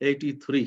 83।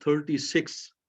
36,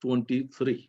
23।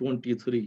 23।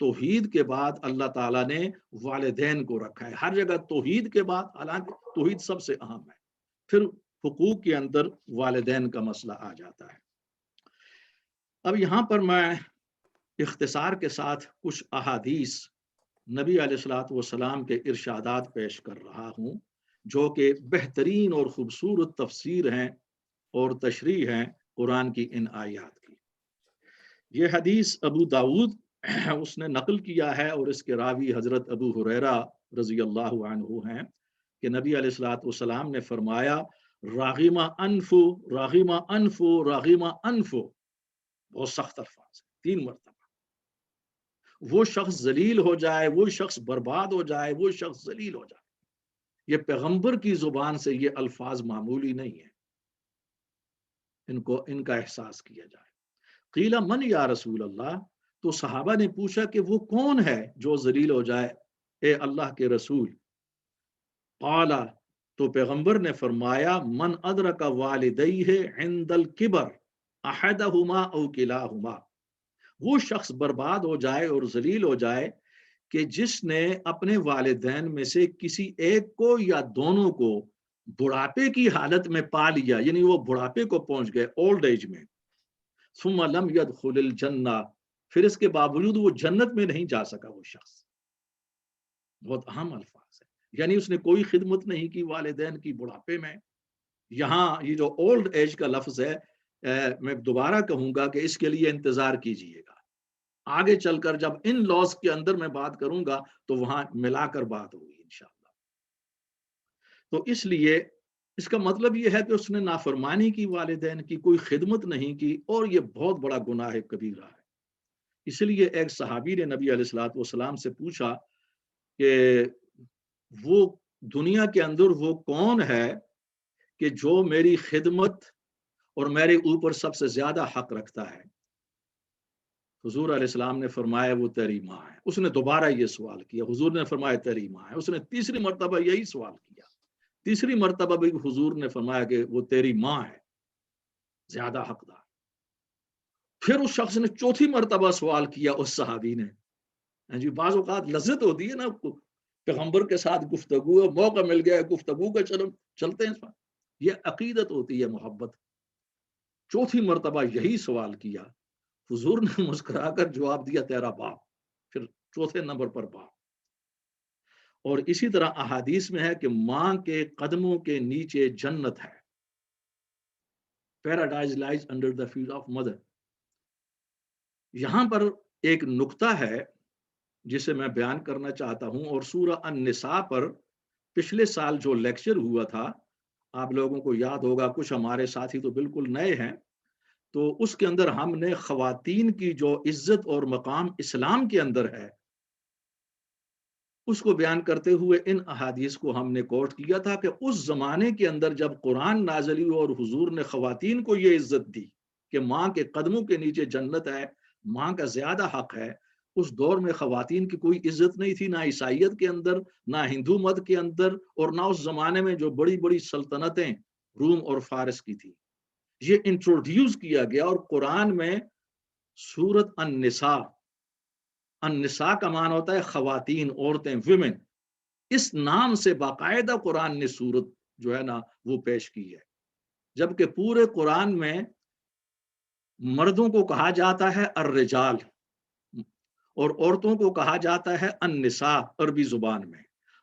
توحید کے بعد اللہ تعالیٰ نے والدین کو رکھا ہے، ہر جگہ توحید کے بعد، حالانکہ توحید سب سے اہم ہے، پھر حقوق کے اندر والدین کا مسئلہ آ جاتا ہے۔ اب یہاں پر میں اختصار کے ساتھ کچھ احادیث نبی علیہ الصلوۃ والسلام کے ارشادات پیش کر رہا ہوں، جو کہ بہترین اور خوبصورت تفسیر ہیں اور تشریح ہیں قرآن کی ان آیات کی۔ یہ حدیث ابو داود اس نے نقل کیا ہے، اور اس کے راوی حضرت ابو ہریرہ رضی اللہ عنہ ہیں کہ نبی علیہ الصلوۃ والسلام نے فرمایا راغم انفو راغم انفو راغم انفو، بہت سخت الفاظ ہیں، 3 مرتبہ۔ وہ شخص ذلیل ہو جائے، وہ شخص برباد ہو جائے، وہ شخص ذلیل ہو جائے۔ یہ پیغمبر کی زبان سے یہ الفاظ معمولی نہیں ہیں، ان کا احساس کیا جائے۔ قیل من یا رسول اللہ، تو صحابہ نے پوچھا کہ وہ کون ہے جو ذلیل ہو جائے اے اللہ کے رسول؟ قال، تو پیغمبر نے فرمایا من ادرک والدیہ عند الکبر احدہما او کلاہما، وہ شخص برباد ہو جائے اور ذلیل ہو جائے کہ جس نے اپنے والدین میں سے کسی ایک کو یا دونوں کو بڑھاپے کی حالت میں پا لیا، یعنی وہ بڑھاپے کو پہنچ گئے، اولڈ ایج میں، ثم لم يدخل الجنہ، پھر اس کے باوجود وہ جنت میں نہیں جا سکا۔ وہ شخص، بہت اہم الفاظ ہے، یعنی اس نے کوئی خدمت نہیں کی والدین کی بڑھاپے میں۔ یہاں یہ جو اولڈ ایج کا لفظ ہے، میں دوبارہ کہوں گا کہ اس کے لیے انتظار کیجئے گا، آگے چل کر جب ان لاز کے اندر میں بات کروں گا تو وہاں ملا کر بات ہوگی انشاءاللہ۔ تو اس لیے اس کا مطلب یہ ہے کہ اس نے نافرمانی کی، والدین کی کوئی خدمت نہیں کی، اور یہ بہت بڑا گناہ کبیرہ ہے۔ اس لیے ایک صحابی نے نبی علیہ الصلوۃ والسلام سے پوچھا کہ وہ دنیا کے اندر وہ کون ہے کہ جو میری خدمت اور میرے اوپر سب سے زیادہ حق رکھتا ہے؟ حضور علیہ السلام نے فرمایا وہ تیری ماں ہے۔ اس نے دوبارہ یہ سوال کیا، حضور نے فرمایا تیری ماں ہے۔ اس نے تیسری مرتبہ یہی سوال کیا، تیسری مرتبہ بھی حضور نے فرمایا کہ وہ تیری ماں ہے زیادہ حقدار۔ پھر اس شخص نے چوتھی مرتبہ سوال کیا، اس صحابی نے، جی بعض اوقات لذت ہوتی ہے نا پیغمبر کے ساتھ گفتگو، موقع مل گیا گفتگو کا، چلتے ہیں، یہ عقیدت ہوتی ہے، محبت۔ چوتھی مرتبہ یہی سوال کیا، حضور نے مسکرا کر جواب دیا تیرا باپ، پھر چوتھے نمبر پر باپ۔ اور اسی طرح احادیث میں ہے کہ ماں کے قدموں کے نیچے جنت ہے، paradise lies under the feet of mother. یہاں پر ایک نقطہ ہے جسے میں بیان کرنا چاہتا ہوں، اور سورہ النساء پر پچھلے سال جو لیکچر ہوا تھا، آپ لوگوں کو یاد ہوگا، کچھ ہمارے ساتھی تو بالکل نئے ہیں، تو اس کے اندر ہم نے خواتین کی جو عزت اور مقام اسلام کے اندر ہے اس کو بیان کرتے ہوئے ان احادیث کو ہم نے کوٹ کیا تھا کہ اس زمانے کے اندر جب قرآن نازل ہوئی اور حضور نے خواتین کو یہ عزت دی کہ ماں کے قدموں کے نیچے جنت ہے، ماں کا زیادہ حق ہے، اس دور میں خواتین کی کوئی عزت نہیں تھی، نہ عیسائیت کے اندر، نہ ہندو مت کے اندر، اور نہ اس زمانے میں جو بڑی بڑی سلطنتیں روم اور فارس کی تھی۔ یہ انٹروڈیوس کیا گیا، اور قرآن میں سورت النساء، النساء کا معنی ہوتا ہے خواتین، عورتیں، ویمن، اس نام سے باقاعدہ قرآن نے سورت جو ہے نا وہ پیش کی ہے، جبکہ پورے قرآن میں مردوں کو کہا جاتا ہے الرجال اور عورتوں کو کہا جاتا ہے النساء عربی زبان میں۔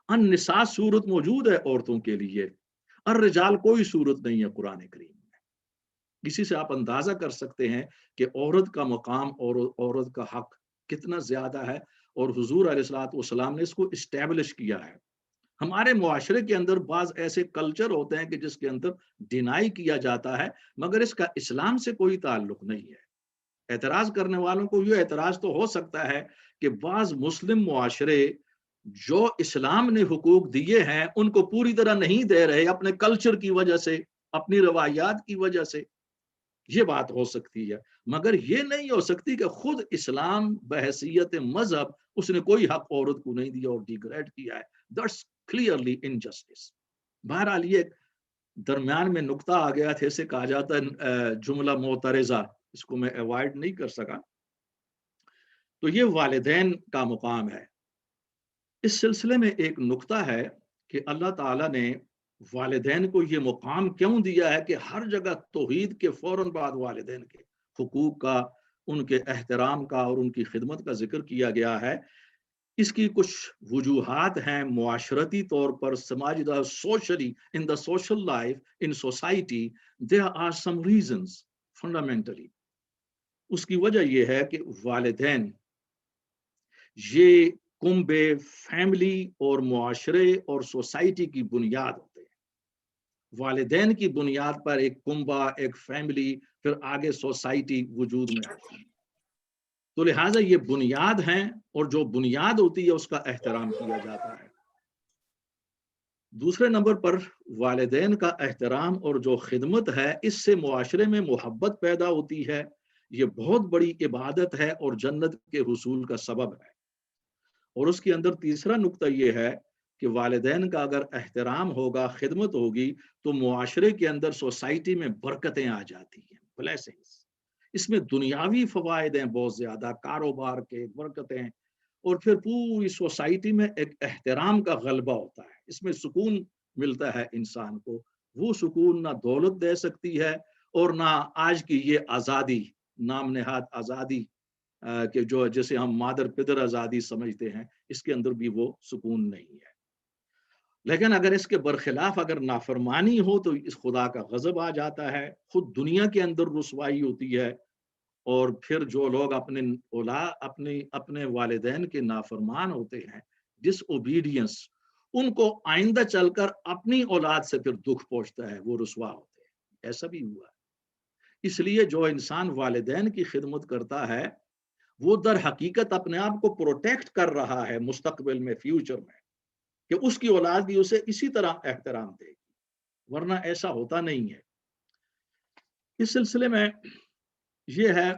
النساء صورت موجود ہے عورتوں کے لیے، الرجال کوئی صورت نہیں ہے قرآن کریم میں۔ اسی سے آپ اندازہ کر سکتے ہیں کہ عورت کا مقام اور عورت کا حق کتنا زیادہ ہے، اور حضور علیہ الصلوۃ والسلام نے اس کو اسٹیبلش کیا ہے۔ ہمارے معاشرے کے اندر بعض ایسے کلچر ہوتے ہیں کہ جس کے اندر ڈینائی کیا جاتا ہے، مگر اس کا اسلام سے کوئی تعلق نہیں ہے۔ اعتراض کرنے والوں کو یہ اعتراض تو ہو سکتا ہے کہ بعض مسلم معاشرے جو اسلام نے حقوق دیے ہیں ان کو پوری طرح نہیں دے رہے، اپنے کلچر کی وجہ سے، اپنی روایات کی وجہ سے، یہ بات ہو سکتی ہے، مگر یہ نہیں ہو سکتی کہ خود اسلام بحیثیت مذہب اس نے کوئی حق عورت کو نہیں دیا اور ڈیگریڈ کیا ہے۔ That's clearly injustice۔ بہرحال یہ درمیان میں نقطہ آ گیا تھا، اسے کہا جاتا ہے جملہ معترضہ، اس کو میں ایوائڈ نہیں کر سکا تو یہ والدین کا مقام ہے۔ اس سلسلے میں ایک نقطہ ہے کہ اللہ تعالیٰ نے والدین کو یہ مقام کیوں دیا ہے کہ ہر جگہ توحید کے فوراً بعد والدین کے حقوق کا، ان کے احترام کا اور ان کی خدمت کا ذکر کیا گیا ہے۔ اس کی کچھ وجوہات ہیں معاشرتی طور پر، سماجی socially in the social life in society there are some reasons fundamentally۔ اس کی وجہ یہ ہے کہ والدین یہ کنبے، فیملی اور معاشرے اور سوسائٹی کی بنیاد ہوتے ہیں۔ والدین کی بنیاد پر ایک کنبہ، ایک فیملی، پھر آگے سوسائٹی وجود میں آتی ہے۔ تو لہٰذا یہ بنیاد ہیں، اور جو بنیاد ہوتی ہے اس کا احترام کیا جاتا ہے۔ دوسرے نمبر پر والدین کا احترام اور جو خدمت ہے، اس سے معاشرے میں محبت پیدا ہوتی ہے۔ یہ بہت بڑی عبادت ہے اور جنت کے حصول کا سبب ہے۔ اور اس کے اندر تیسرا نقطہ یہ ہے کہ والدین کا اگر احترام ہوگا، خدمت ہوگی، تو معاشرے کے اندر، سوسائٹی میں برکتیں آ جاتی ہیں، بلیسنگز۔ اس میں دنیاوی فوائد ہیں بہت زیادہ، کاروبار کے برکتیں، اور پھر پوری سوسائٹی میں ایک احترام کا غلبہ ہوتا ہے۔ اس میں سکون ملتا ہے انسان کو۔ وہ سکون نہ دولت دے سکتی ہے، اور نہ آج کی یہ آزادی، نام نہاد آزادی کہ جو جسے ہم مادر پدر آزادی سمجھتے ہیں، اس کے اندر بھی وہ سکون نہیں ہے۔ لیکن اگر اس کے برخلاف اگر نافرمانی ہو تو اس خدا کا غضب آ جاتا ہے، خود دنیا کے اندر رسوائی ہوتی ہے، اور پھر جو لوگ اپنے والدین کے نافرمان ہوتے ہیں، ڈس اوبیڈینس، ان کو آئندہ چل کر اپنی اولاد سے پھر دکھ پہنچتا ہے، وہ رسوا ہوتے ہیں۔ ایسا بھی ہوا ہے۔ اس لیے جو انسان والدین کی خدمت کرتا ہے، وہ در حقیقت اپنے آپ کو پروٹیکٹ کر رہا ہے مستقبل میں، فیوچر میں، کہ اس کی اولاد بھی اسے اسی طرح احترام دے گی، ورنہ ایسا ہوتا نہیں ہے۔ اس سلسلے میں یہ ہے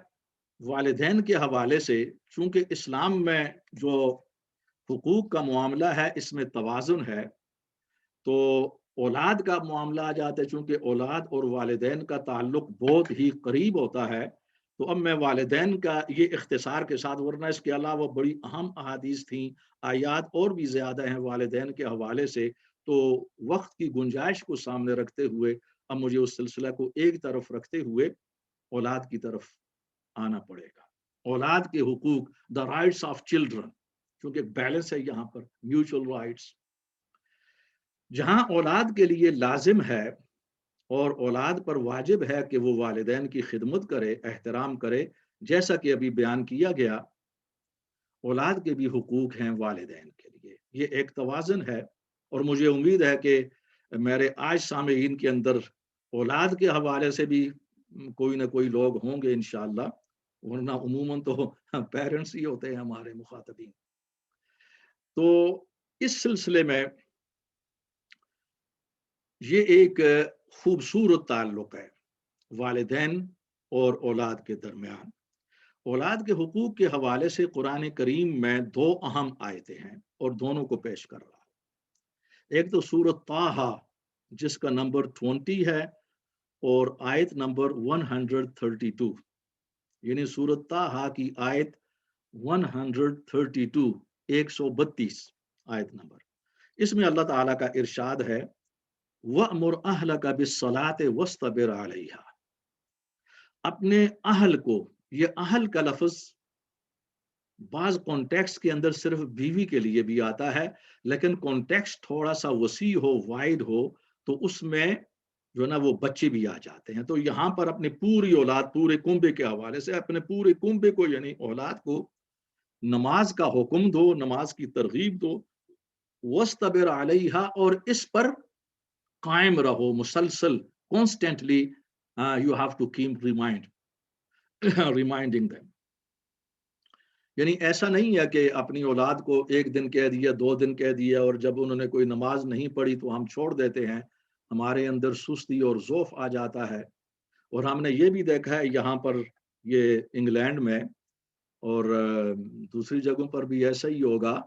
والدین کے حوالے سے، چونکہ اسلام میں جو حقوق کا معاملہ ہے اس میں توازن ہے، تو اولاد کا معاملہ آ جاتا ہے، چونکہ اولاد اور والدین کا تعلق بہت ہی قریب ہوتا ہے۔ تو اب میں والدین کا یہ اختصار کے ساتھ، ورنہ اس کے علاوہ بڑی اہم احادیث تھیں، آیات اور بھی زیادہ ہیں والدین کے حوالے سے، تو وقت کی گنجائش کو سامنے رکھتے ہوئے اب مجھے اس سلسلہ کو ایک طرف رکھتے ہوئے اولاد کی طرف آنا پڑے گا۔ اولاد کے حقوق، دا رائٹس آف چلڈرن، کیونکہ بیلنس ہے یہاں پر، میوچل رائٹس۔ جہاں اولاد کے لیے لازم ہے اور اولاد پر واجب ہے کہ وہ والدین کی خدمت کرے، احترام کرے، جیسا کہ ابھی بیان کیا گیا، اولاد کے بھی حقوق ہیں والدین کے لیے۔ یہ ایک توازن ہے، اور مجھے امید ہے کہ میرے آج سامعین کے اندر اولاد کے حوالے سے بھی کوئی نہ کوئی لوگ ہوں گے انشاءاللہ، ورنہ عموماً تو پیرنٹس ہی ہوتے ہیں ہمارے مخاطبین۔ تو اس سلسلے میں یہ ایک خوبصورت تعلق ہے والدین اور اولاد کے درمیان۔ اولاد کے حقوق کے حوالے سے قرآن کریم میں دو اہم آیتیں ہیں، اور دونوں کو پیش کر رہا ہے۔ ایک تو سورۃ طٰہٰ جس کا نمبر 20 ہے، اور آیت نمبر 132، یعنی سورۃ طٰہٰ کی آیت 132، 132 آیت نمبر۔ اس میں اللہ تعالیٰ کا ارشاد ہے، وَأْمُرْ أَهْلَكَ بِالصَّلَاةِ وَاصْطَبِرْ عَلَيْهَا۔ اپنے اہل کو، یہ اہل کا لفظ بعض کانٹیکسٹ کے اندر صرف بیوی کے لیے بھی آتا ہے، لیکن کانٹیکسٹ تھوڑا سا وسیع ہو، وائڈ ہو، تو اس میں جو نا وہ بچے بھی آ جاتے ہیں۔ تو یہاں پر اپنے پوری اولاد، پورے کنبے کے حوالے سے اپنے پورے کنبے کو، یعنی اولاد کو نماز کا حکم دو، نماز کی ترغیب دو، وَاسْطَبِرْ عَلَيْهَا، اور اس پر قائم رہو، مسلسل، constantly you have to keep reminding them۔ یعنی ایسا نہیں ہے کہ اپنی اولاد کو ایک دن کہہ دیا، 2 دن کہہ دیا، اور جب انہوں نے کوئی نماز نہیں پڑھی تو ہم چھوڑ دیتے ہیں، ہمارے اندر سستی اور ضعف آ جاتا ہے۔ اور ہم نے یہ بھی دیکھا ہے یہاں پر، یہ انگلینڈ میں اور دوسری جگہوں پر بھی ایسا ہی ہوگا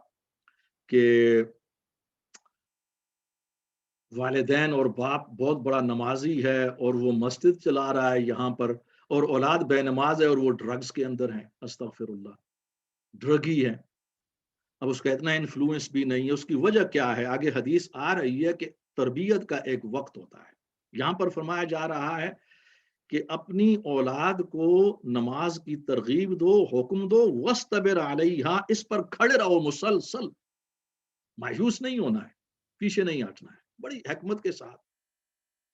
کہ والدین اور باپ بہت بڑا نمازی ہے اور وہ مسجد چلا رہا ہے یہاں پر، اور اولاد بے نماز ہے اور وہ ڈرگز کے اندر ہیں، استغفر اللہ۔ ڈرگی ہے، اب اس کا اتنا انفلوئنس بھی نہیں ہے. اس کی وجہ کیا ہے؟ آگے حدیث آ رہی ہے کہ تربیت کا ایک وقت ہوتا ہے. یہاں پر فرمایا جا رہا ہے کہ اپنی اولاد کو نماز کی ترغیب دو، حکم دو، وَاسْتَبِرْ عَلَيْهَا، اس پر کھڑے رہو مسلسل، مایوس نہیں ہونا ہے، پیچھے نہیں ہٹنا ہے، بڑی حکمت کے ساتھ،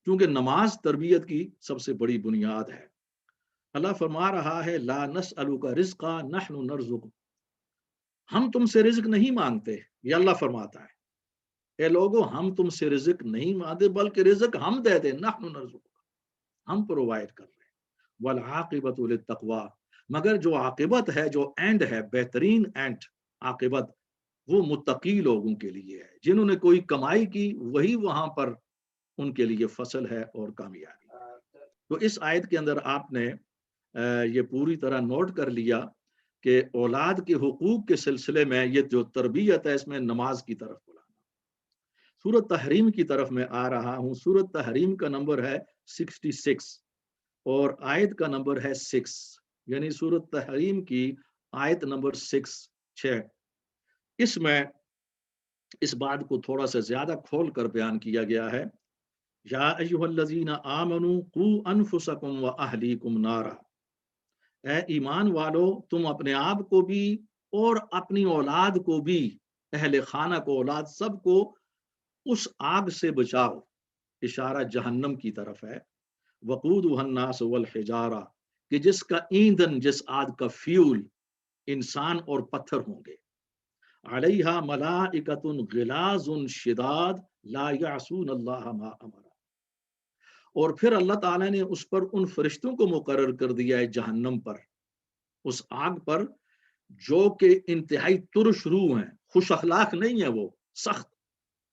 کیونکہ نماز تربیت کی سب سے بڑی بنیاد ہے. اللہ فرما رہا ہے لا نسألک رزقا نحن نرزق، ہم تم سے رزق نہیں مانگتے، یہ اللہ فرماتا ہے اے لوگو ہم تم سے رزق نہیں مانگتے بلکہ رزق ہم دیتے، نحن نرزق، ہم پرووائڈ کر رہے ہیں. والعاقبۃ للتقوی، مگر جو عاقبت ہے، جو اینڈ ہے، بہترین اینڈ عاقبت، وہ متقی لوگوں کے لیے ہے. جنہوں نے کوئی کمائی کی وہی وہاں پر ان کے لیے فصل ہے اور کامیابی. تو اس آیت کے اندر آپ نے یہ پوری طرح نوٹ کر لیا کہ اولاد کے حقوق کے سلسلے میں یہ جو تربیت ہے اس میں نماز کی طرف بلانا. سورۃ تحریم کی طرف میں آ رہا ہوں. سورۃ تحریم کا نمبر ہے 66 اور آیت کا نمبر ہے 6، یعنی سورۃ تحریم کی آیت نمبر 6. اس میں اس بات کو تھوڑا سا زیادہ کھول کر بیان کیا گیا ہے. یا ایھا الذین آمنوا قوا انفسکم واہلیکم نارا، اے ایمان والو تم اپنے آپ کو بھی اور اپنی اولاد کو بھی، اہل خانہ کو، اولاد سب کو اس آگ سے بچاؤ. اشارہ جہنم کی طرف ہے. وقودھا الناس والحجارہ، کہ جس کا ایندھن، جس آگ کا فیول انسان اور پتھر ہوں گے. علیہا ملائکۃ غلاظ شداد لا یعصون اللہ ما امر، اور پھر اللہ تعالیٰ نے اس پر ان فرشتوں کو مقرر کر دیا ہے جہنم پر، اس آگ پر، جو کہ انتہائی ترش روح ہیں، خوش اخلاق نہیں ہے، وہ سخت،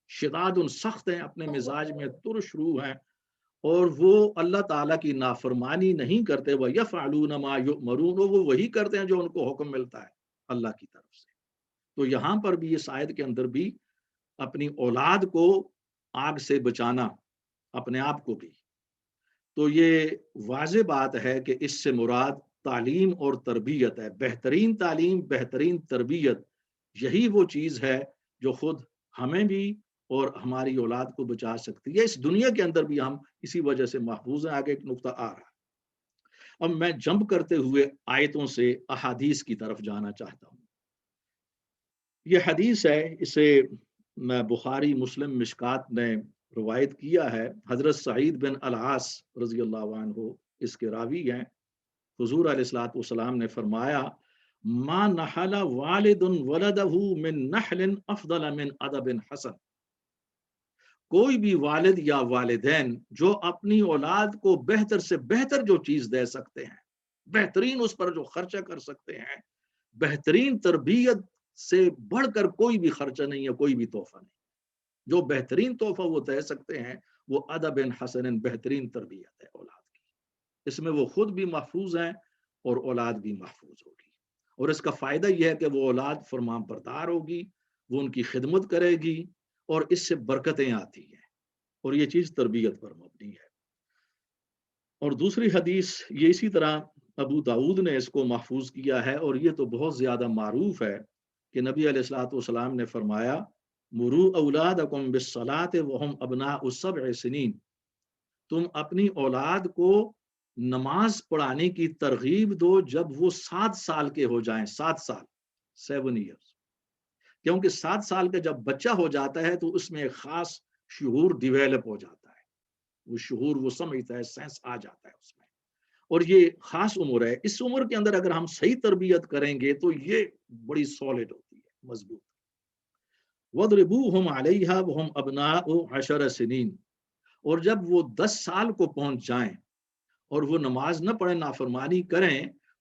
شداد سخت ہیں، اپنے مزاج میں ترش روح ہیں، اور وہ اللہ تعالیٰ کی نافرمانی نہیں کرتے. وَيَفْعَلُونَ مَا يُؤْمَرُونَ، وہ وہی کرتے ہیں جو ان کو حکم ملتا ہے اللہ کی طرف سے. تو یہاں پر بھی اس آیت کے اندر بھی اپنی اولاد کو آگ سے بچانا، اپنے آپ کو بھی. تو یہ واضح بات ہے کہ اس سے مراد تعلیم اور تربیت ہے. بہترین تعلیم، بہترین تربیت، یہی وہ چیز ہے جو خود ہمیں بھی اور ہماری اولاد کو بچا سکتی ہے. اس دنیا کے اندر بھی ہم اسی وجہ سے محفوظ ہیں. آگے ایک نقطہ آ رہا ہے. اب میں جمپ کرتے ہوئے آیتوں سے احادیث کی طرف جانا چاہتا ہوں. یہ حدیث ہے، اسے بخاری، مسلم، مشکات نے روایت کیا ہے. حضرت سعید بن العاص رضی اللہ عنہ اس کے راوی ہیں. حضور علیہ الصلوۃ والسلام نے فرمایا ما نحل والد ولدہ من نحل افضل من ادب حسن، کوئی بھی والد یا والدین جو اپنی اولاد کو بہتر سے بہتر جو چیز دے سکتے ہیں، بہترین اس پر جو خرچہ کر سکتے ہیں، بہترین تربیت سے بڑھ کر کوئی بھی خرچہ نہیں ہے، کوئی بھی تحفہ نہیں. جو بہترین تحفہ وہ دے سکتے ہیں وہ ادب حسن، بہترین تربیت ہے اولاد کی. اس میں وہ خود بھی محفوظ ہیں اور اولاد بھی محفوظ ہوگی. اور اس کا فائدہ یہ ہے کہ وہ اولاد فرمان بردار ہوگی، وہ ان کی خدمت کرے گی، اور اس سے برکتیں آتی ہیں، اور یہ چیز تربیت پر مبنی ہے. اور دوسری حدیث یہ اسی طرح ابو داؤد نے اس کو محفوظ کیا ہے، اور یہ تو بہت زیادہ معروف ہے کہ نبی علیہ الصلوۃ والسلام نے فرمایا مروا اولادکم بالصلاۃ وهم ابناء 7 سنین، تم اپنی اولاد کو نماز پڑھانے کی ترغیب دو جب وہ 7 سال کے ہو جائیں. 7 سال، 7 ایئرس، کیونکہ 7 سال کا جب بچہ ہو جاتا ہے تو اس میں ایک خاص شعور ڈیویلپ ہو جاتا ہے، وہ شعور، وہ سمجھتا ہے، سینس آ جاتا ہے اس میں، اور یہ خاص عمر ہے. اس عمر کے اندر اگر ہم صحیح تربیت کریں گے تو یہ بڑی سالڈ ہوتی ہے، مضبوط. وَاضْرِبُوهُمْ عَلَيْهَا وَهُمْ أَبْنَاءُ 10 سنین، اور جب وہ 10 سال کو پہنچ جائیں اور وہ نماز نہ پڑھیں، نافرمانی کریں،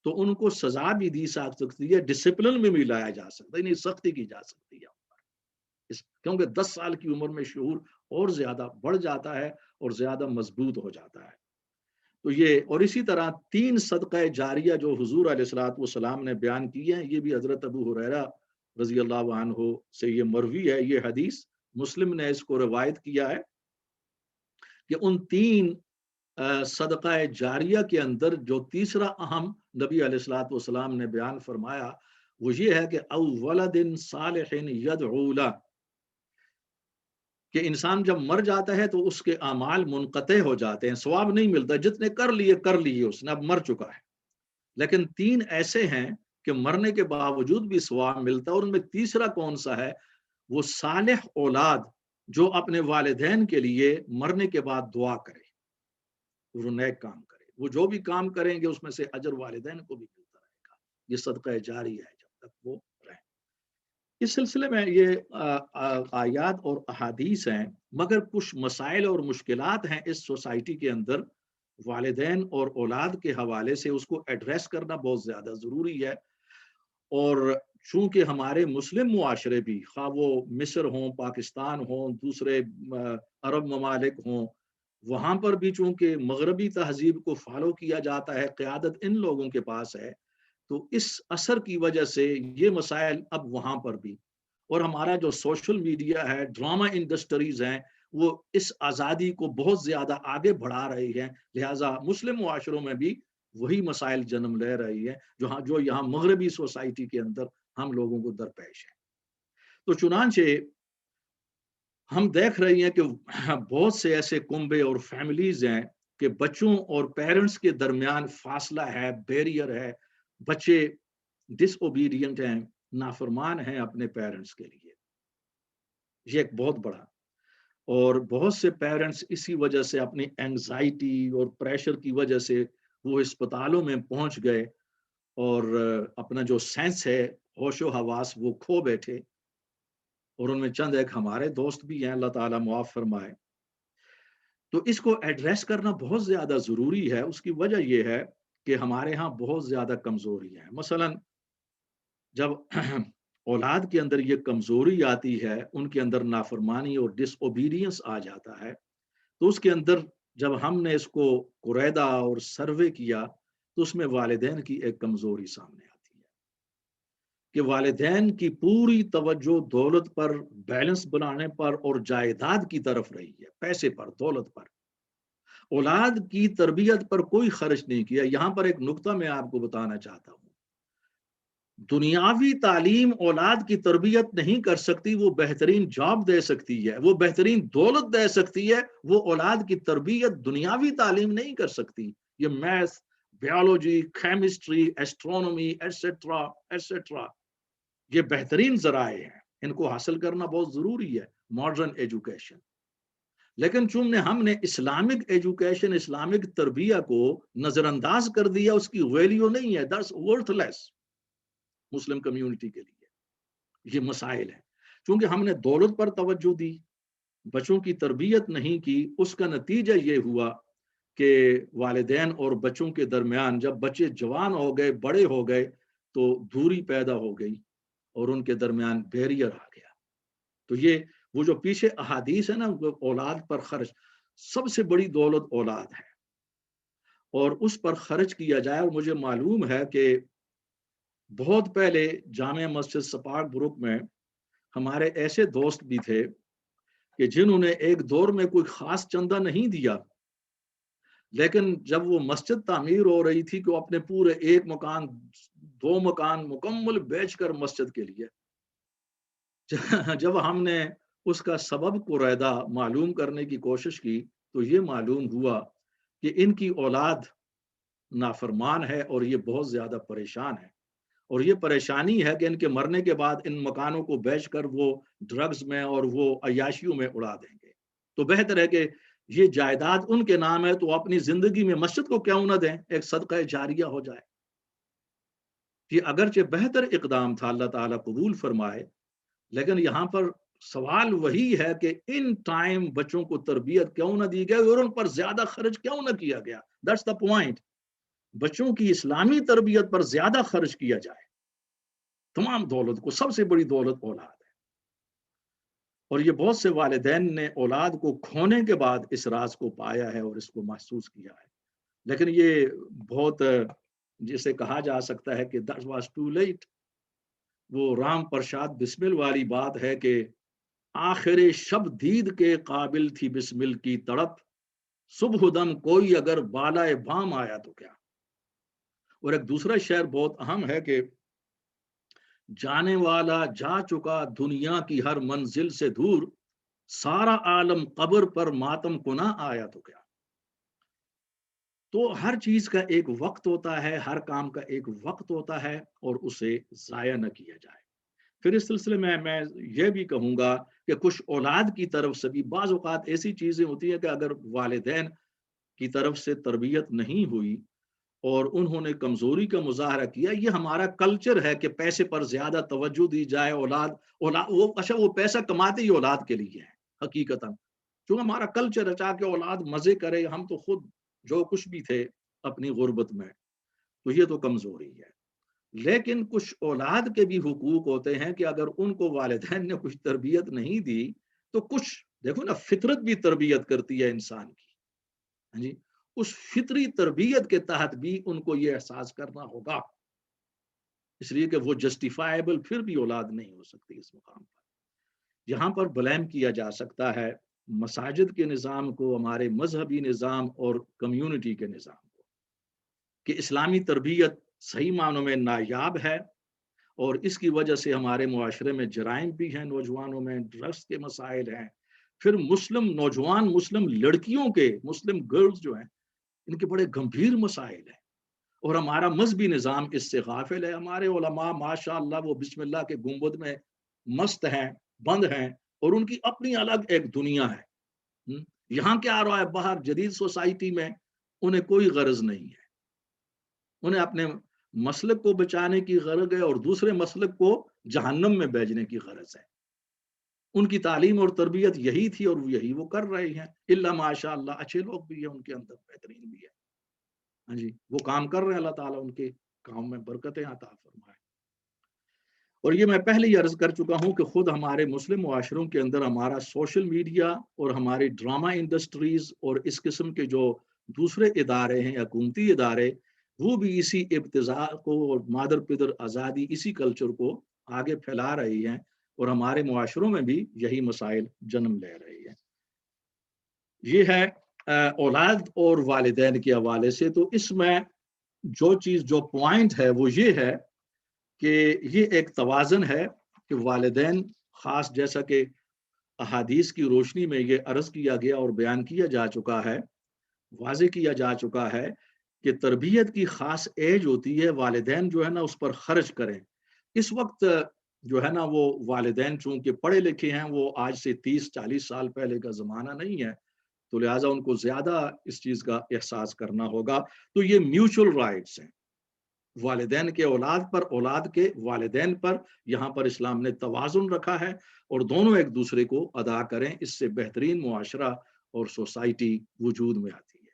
تو ان کو سزا بھی دی جا سکتی ہے، ڈسپلن میں بھی لایا جا سکتا ہے، نہیں سختی کی جا سکتی ہے، کیونکہ 10 سال کی عمر میں شعور اور زیادہ بڑھ جاتا ہے اور زیادہ مضبوط ہو جاتا ہے. تو یہ، اور اسی طرح 3 صدقہ جاریہ جو حضور علیہ الصلوۃ والسلام نے بیان کی ہیں، یہ بھی حضرت ابو ہریرہ رضی اللہ عنہ سے یہ مروی ہے. یہ حدیث مسلم نے اس کو روایت کیا ہے کہ ان 3 صدقہ جاریہ کے اندر جو تیسرا اہم نبی علیہ الصلوۃ والسلام نے بیان فرمایا وہ یہ ہے کہ او ولد صالح یدعو لہ، کہ انسان جب مر جاتا ہے تو اس کے اعمال منقطع ہو جاتے ہیں، ثواب نہیں ملتا، جتنے کر لیے اس نے، اب مر چکا ہے۔ لیکن 3 ایسے ہیں کہ مرنے کے باوجود بھی ثواب ملتا ہے، اور ان میں تیسرا کون سا ہے؟ وہ صالح اولاد جو اپنے والدین کے لیے مرنے کے بعد دعا کرے اور وہ نیک کام کرے، وہ جو بھی کام کریں گے اس میں سے اجر والدین کو بھی ملتا رہے گا، یہ صدقہ جاری ہے جب تک وہ رہیں۔ اس سلسلے میں یہ آیات اور احادیث ہیں، مگر کچھ مسائل اور مشکلات ہیں اس سوسائٹی کے اندر، والدین اور اولاد کے حوالے سے اس کو ایڈریس کرنا بہت زیادہ ضروری ہے۔ اور چونکہ ہمارے مسلم معاشرے بھی، خواہ وہ مصر ہوں، پاکستان ہوں، دوسرے عرب ممالک ہوں، وہاں پر بھی چونکہ مغربی تہذیب کو فالو کیا جاتا ہے، قیادت ان لوگوں کے پاس ہے، تو اس اثر کی وجہ سے یہ مسائل اب وہاں پر بھی، اور ہمارا جو سوشل میڈیا ہے، ڈرامہ انڈسٹریز ہیں، وہ اس آزادی کو بہت زیادہ آگے بڑھا رہی ہیں، لہٰذا مسلم معاشروں میں بھی وہی مسائل جنم لے رہی ہیں جو یہاں مغربی سوسائٹی کے اندر ہم لوگوں کو درپیش ہیں۔ تو چنانچہ ہم دیکھ رہے ہیں کہ بہت سے ایسے کنبے اور فیملیز ہیں کہ بچوں اور پیرنٹس کے درمیان فاصلہ ہے، بیریئر ہے، بچے ڈس اوبیڈینٹ ہیں، نافرمان ہیں اپنے پیرنٹس کے لیے، یہ ایک بہت بڑا، اور بہت سے پیرنٹس اسی وجہ سے اپنی اینگزائٹی اور پریشر کی وجہ سے وہ اسپتالوں میں پہنچ گئے اور اپنا جو سینس ہے، ہوش و حواس، وہ کھو بیٹھے، اور ان میں چند ایک ہمارے دوست بھی ہیں، اللہ تعالیٰ معاف فرمائے۔ تو اس کو ایڈریس کرنا بہت زیادہ ضروری ہے، اس کی وجہ یہ ہے کہ ہمارے ہاں بہت زیادہ کمزوری ہے۔ مثلا جب اولاد کے اندر یہ کمزوری آتی ہے، ان کے اندر نافرمانی اور ڈس اوبیڈینس آ جاتا ہے، تو اس کے اندر جب ہم نے اس کو قریدہ اور سروے کیا تو اس میں والدین کی ایک کمزوری سامنے آتی ہے کہ والدین کی پوری توجہ دولت پر، بیلنس بنانے پر اور جائیداد کی طرف رہی ہے، پیسے پر، دولت پر، اولاد کی تربیت پر کوئی خرچ نہیں کیا۔ یہاں پر ایک نقطہ میں آپ کو بتانا چاہتا ہوں، دنیاوی تعلیم اولاد کی تربیت نہیں کر سکتی، وہ بہترین جاب دے سکتی ہے، وہ بہترین دولت دے سکتی ہے، وہ اولاد کی تربیت دنیاوی تعلیم نہیں کر سکتی۔ یہ math, biology, chemistry, astronomy, etcetera etcetera, یہ بہترین ذرائع ہیں، ان کو حاصل کرنا بہت ضروری ہے، ماڈرن ایجوکیشن۔ لیکن چونکہ ہم نے اسلامک ایجوکیشن، اسلامک تربیہ کو نظر انداز کر دیا، اس کی ویلیو نہیں ہے، that's worth less Muslim community کے لیے۔ یہ مسائل ہیں، چونکہ ہم نے دولت پر توجہ دی، بچوں کی تربیت نہیں کی، اس کا نتیجہ یہ ہوا کہ والدین اور بچوں کے درمیان جب بچے جوان ہو گئے، بڑے ہو گئے، تو دوری پیدا ہو گئی اور ان کے درمیان بیریئر آ گیا۔ تو یہ وہ جو پیچھے احادیث ہے نا، اولاد پر خرچ، سب سے بڑی دولت اولاد ہے، اور اس پر خرچ کیا جائے۔ اور مجھے معلوم ہے کہ بہت پہلے جامع مسجد سپاک بروک میں ہمارے ایسے دوست بھی تھے کہ جنہوں نے ایک دور میں کوئی خاص چندہ نہیں دیا، لیکن جب وہ مسجد تعمیر ہو رہی تھی کہ وہ اپنے پورے 1 مکان 2 مکان مکمل بیچ کر مسجد کے لیے، جب ہم نے اس کا سبب قریدہ معلوم کرنے کی کوشش کی تو یہ معلوم ہوا کہ ان کی اولاد نافرمان ہے اور یہ بہت زیادہ پریشان ہے، اور یہ پریشانی ہے کہ ان کے مرنے کے بعد ان مکانوں کو بیچ کر وہ ڈرگز میں اور وہ عیاشیوں میں اڑا دیں گے۔ تو بہتر ہے کہ یہ جائیداد ان کے نام ہے تو اپنی زندگی میں مسجد کو کیوں نہ دیں، ایک صدقہ جاریہ ہو جائے۔ یہ اگرچہ بہتر اقدام تھا، اللہ تعالیٰ قبول فرمائے، لیکن یہاں پر سوال وہی ہے کہ ان ٹائم بچوں کو تربیت کیوں نہ دی گئی اور ان پر زیادہ خرچ کیوں نہ کیا گیا۔ دیٹس دا پوائنٹ، بچوں کی اسلامی تربیت پر زیادہ خرچ کیا جائے۔ تمام دولت کو سب سے بڑی دولت اولاد ہے، اور یہ بہت سے والدین نے اولاد کو کھونے کے بعد اس راز کو پایا ہے اور اس کو محسوس کیا ہے، لیکن یہ بہت جسے کہا جا سکتا ہے کہ that was too late۔ وہ رام پرشاد بسمل والی بات ہے کہ آخر شب دید کے قابل تھی بسمل کی تڑپ، صبح دم کوئی اگر بالائے بام آیا تو کیا۔ اور ایک دوسرا شعر بہت اہم ہے کہ جانے والا جا چکا دنیا کی ہر منزل سے دور، سارا عالم قبر پر ماتم کنا آیا تو کیا۔ تو ہر چیز کا ایک وقت ہوتا ہے، ہر کام کا ایک وقت ہوتا ہے، اور اسے ضائع نہ کیا جائے۔ پھر اس سلسلے میں یہ بھی کہوں گا کہ کچھ اولاد کی طرف سے بھی بعض اوقات ایسی چیزیں ہوتی ہیں کہ اگر والدین کی طرف سے تربیت نہیں ہوئی اور انہوں نے کمزوری کا مظاہرہ کیا، یہ ہمارا کلچر ہے کہ پیسے پر زیادہ توجہ دی جائے، وہ پیسہ کماتے ہی اولاد کے لیے ہے حقیقتاً، جو ہمارا کلچر ہے، چاہ کہ اولاد مزے کرے، ہم تو خود جو کچھ بھی تھے اپنی غربت میں، تو یہ تو کمزوری ہے۔ لیکن کچھ اولاد کے بھی حقوق ہوتے ہیں کہ اگر ان کو والدین نے کچھ تربیت نہیں دی تو کچھ، دیکھو نا، فطرت بھی تربیت کرتی ہے انسان کی، ہاں جی، اس فطری تربیت کے تحت بھی ان کو یہ احساس کرنا ہوگا، اس لیے کہ وہ جسٹیفائیبل پھر بھی اولاد نہیں ہو سکتی اس مقام پر۔ یہاں پر بلیم کیا جا سکتا ہے مساجد کے نظام کو، ہمارے مذہبی نظام اور کمیونٹی کے نظام کو، کہ اسلامی تربیت صحیح معنوں میں نایاب ہے، اور اس کی وجہ سے ہمارے معاشرے میں جرائم بھی ہیں، نوجوانوں میں ڈرگس کے مسائل ہیں، پھر مسلم نوجوان، مسلم لڑکیوں کے، مسلم گرلز جو ہیں، ان کے بڑے گمبھیر مسائل ہیں، اور ہمارا مذہبی نظام اس سے غافل ہے۔ ہمارے علماء ماشاء اللہ وہ بسم اللہ کے گنبد میں مست ہیں، بند ہیں، اور ان کی اپنی الگ ایک دنیا ہے۔ یہاں کیا آ رہا ہے باہر جدید سوسائٹی میں، انہیں کوئی غرض نہیں ہے، انہیں اپنے مسلک کو بچانے کی غرض ہے اور دوسرے مسلک کو جہنم میں بھیجنے کی غرض ہے۔ ان کی تعلیم اور تربیت یہی تھی اور یہی وہ کر رہے ہیں، الا ماشاء اللہ اچھے لوگ بھی ہیں ان کے اندر، بہترین بھی ہے، ہاں جی، وہ کام کر رہے ہیں، اللہ تعالیٰ ان کے کام میں برکتیں عطا فرمائے۔ اور یہ میں پہلے ہی عرض کر چکا ہوں کہ خود ہمارے مسلم معاشروں کے اندر ہمارا سوشل میڈیا اور ہماری ڈرامہ انڈسٹریز اور اس قسم کے جو دوسرے ادارے ہیں، حکومتی ادارے، وہ بھی اسی ابتذاء کو اور مادر پدر آزادی، اسی کلچر کو آگے پھیلا رہی ہیں، اور ہمارے معاشروں میں بھی یہی مسائل جنم لے رہی ہیں۔ یہ ہے اولاد اور والدین کے حوالے سے۔ تو اس میں جو پوائنٹ ہے وہ یہ ہے کہ یہ ایک توازن ہے کہ والدین، خاص جیسا کہ احادیث کی روشنی میں یہ عرض کیا گیا اور بیان کیا جا چکا ہے، واضح کیا جا چکا ہے کہ تربیت کی خاص ایج ہوتی ہے، والدین جو ہے نا اس پر خرچ کریں۔ اس وقت جو ہے نا وہ والدین چونکہ پڑھے لکھے ہیں، وہ آج سے 30-40 سال پہلے کا زمانہ نہیں ہے، تو لہٰذا ان کو زیادہ اس چیز کا احساس کرنا ہوگا۔ تو یہ میوچل رائٹس ہیں، والدین کے اولاد پر، اولاد کے والدین پر، یہاں پر اسلام نے توازن رکھا ہے، اور دونوں ایک دوسرے کو ادا کریں، اس سے بہترین معاشرہ اور سوسائٹی وجود میں آتی ہے۔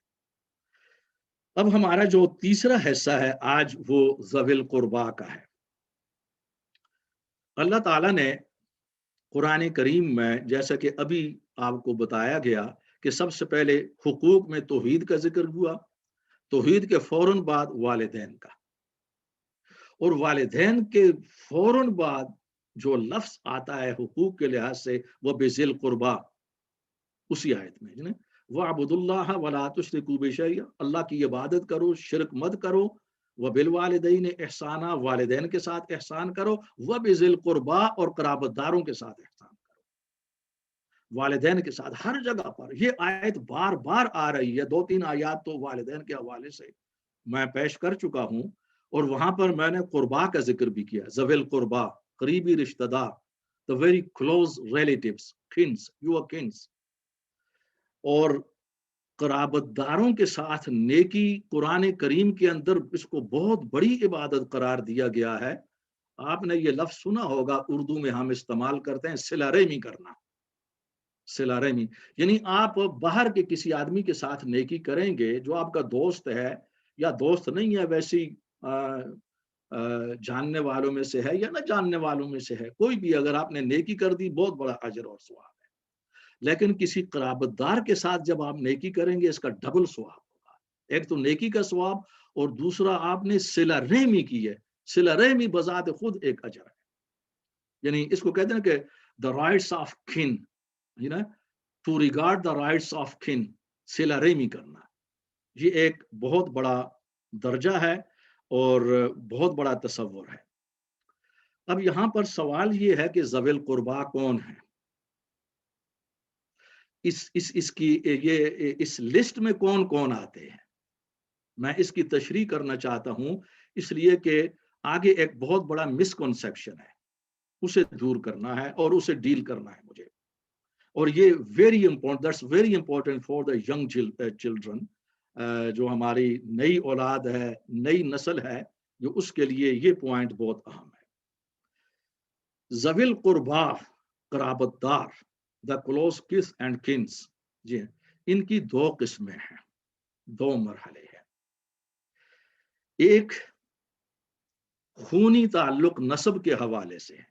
اب ہمارا جو تیسرا حصہ ہے آج، وہ ذوی القربا کا ہے۔ اللہ تعالیٰ نے قرآن کریم میں، جیسا کہ ابھی آپ کو بتایا گیا کہ سب سے پہلے حقوق میں توحید کا ذکر ہوا، توحید کے فوراً بعد والدین کا، اور والدین کے فوراً بعد جو لفظ آتا ہے حقوق کے لحاظ سے، وہ بذی القربا، اسی آیت میں وَاعْبُدُوا اللَّهَ وَلَا تُشْرِكُوا بِهِ شَيْئًا، اللہ کی عبادت کرو، شرک مت کرو، وَبِالْوَالِدَيْنِ احسانا، والدین کے ساتھ احسان کرو، وَبِذِي الْقُرْبَى، اور قرابت داروں کے ساتھ احسان کرو۔ والدین کے ساتھ ہر جگہ پر یہ آیت بار بار آ رہی ہے، 2-3 آیات تو والدین کے حوالے سے میں پیش کر چکا ہوں، اور وہاں پر میں نے قربا کا ذکر بھی کیا، ذوی القربا، قریبی رشتہ دار، the very close relatives, kins, your kins، اور قرابت داروں کے ساتھ نیکی قرآن کریم کے اندر اس کو بہت بڑی عبادت قرار دیا گیا ہے۔ آپ نے یہ لفظ سنا ہوگا، اردو میں ہم استعمال کرتے ہیں صلہ رحمی کرنا، صلہ رحمی، یعنی آپ باہر کے کسی آدمی کے ساتھ نیکی کریں گے جو آپ کا دوست ہے یا دوست نہیں ہے، ویسی جاننے والوں میں سے ہے یا نہ جاننے والوں میں سے ہے، کوئی بھی اگر آپ نے نیکی کر دی، بہت بڑا اجر اور ثواب ہے۔ لیکن کسی قرابت دار کے ساتھ جب آپ نیکی کریں گے، اس کا ڈبل ثواب ہوگا، ایک تو نیکی کا ثواب، اور دوسرا آپ نے صلہ رحمی کی ہے۔ صلہ رحمی بذات خود ایک اجر ہے، یعنی اس کو کہتے ہیں کہ the rights of kin، to regard the rights of kin، صلہ رحمی کرنا، یہ ایک بہت بڑا درجہ ہے اور بہت بڑا تصور ہے۔ اب یہاں پر سوال یہ ہے کہ ذوی القربا کون ہے؟ اس لسٹ میں کون کون آتے ہیں؟ میں اس کی تشریح کرنا چاہتا ہوں، اس لیے کہ آگے ایک بہت بڑا مسکنسیپشن ہے، اسے دور کرنا ہے اور اسے ڈیل کرنا ہے مجھے، اور یہ that's very important for the young children, جو ہماری نئی اولاد ہے، نئی نسل ہے، جو اس کے لیے یہ پوائنٹ بہت اہم ہے۔ ذوی القربا، قرابت دار، دا کلوز کس اینڈ کنس، جی ان کی دو قسمیں ہیں، دو مرحلے ہیں۔ ایک خونی تعلق نسب کے حوالے سے ہے،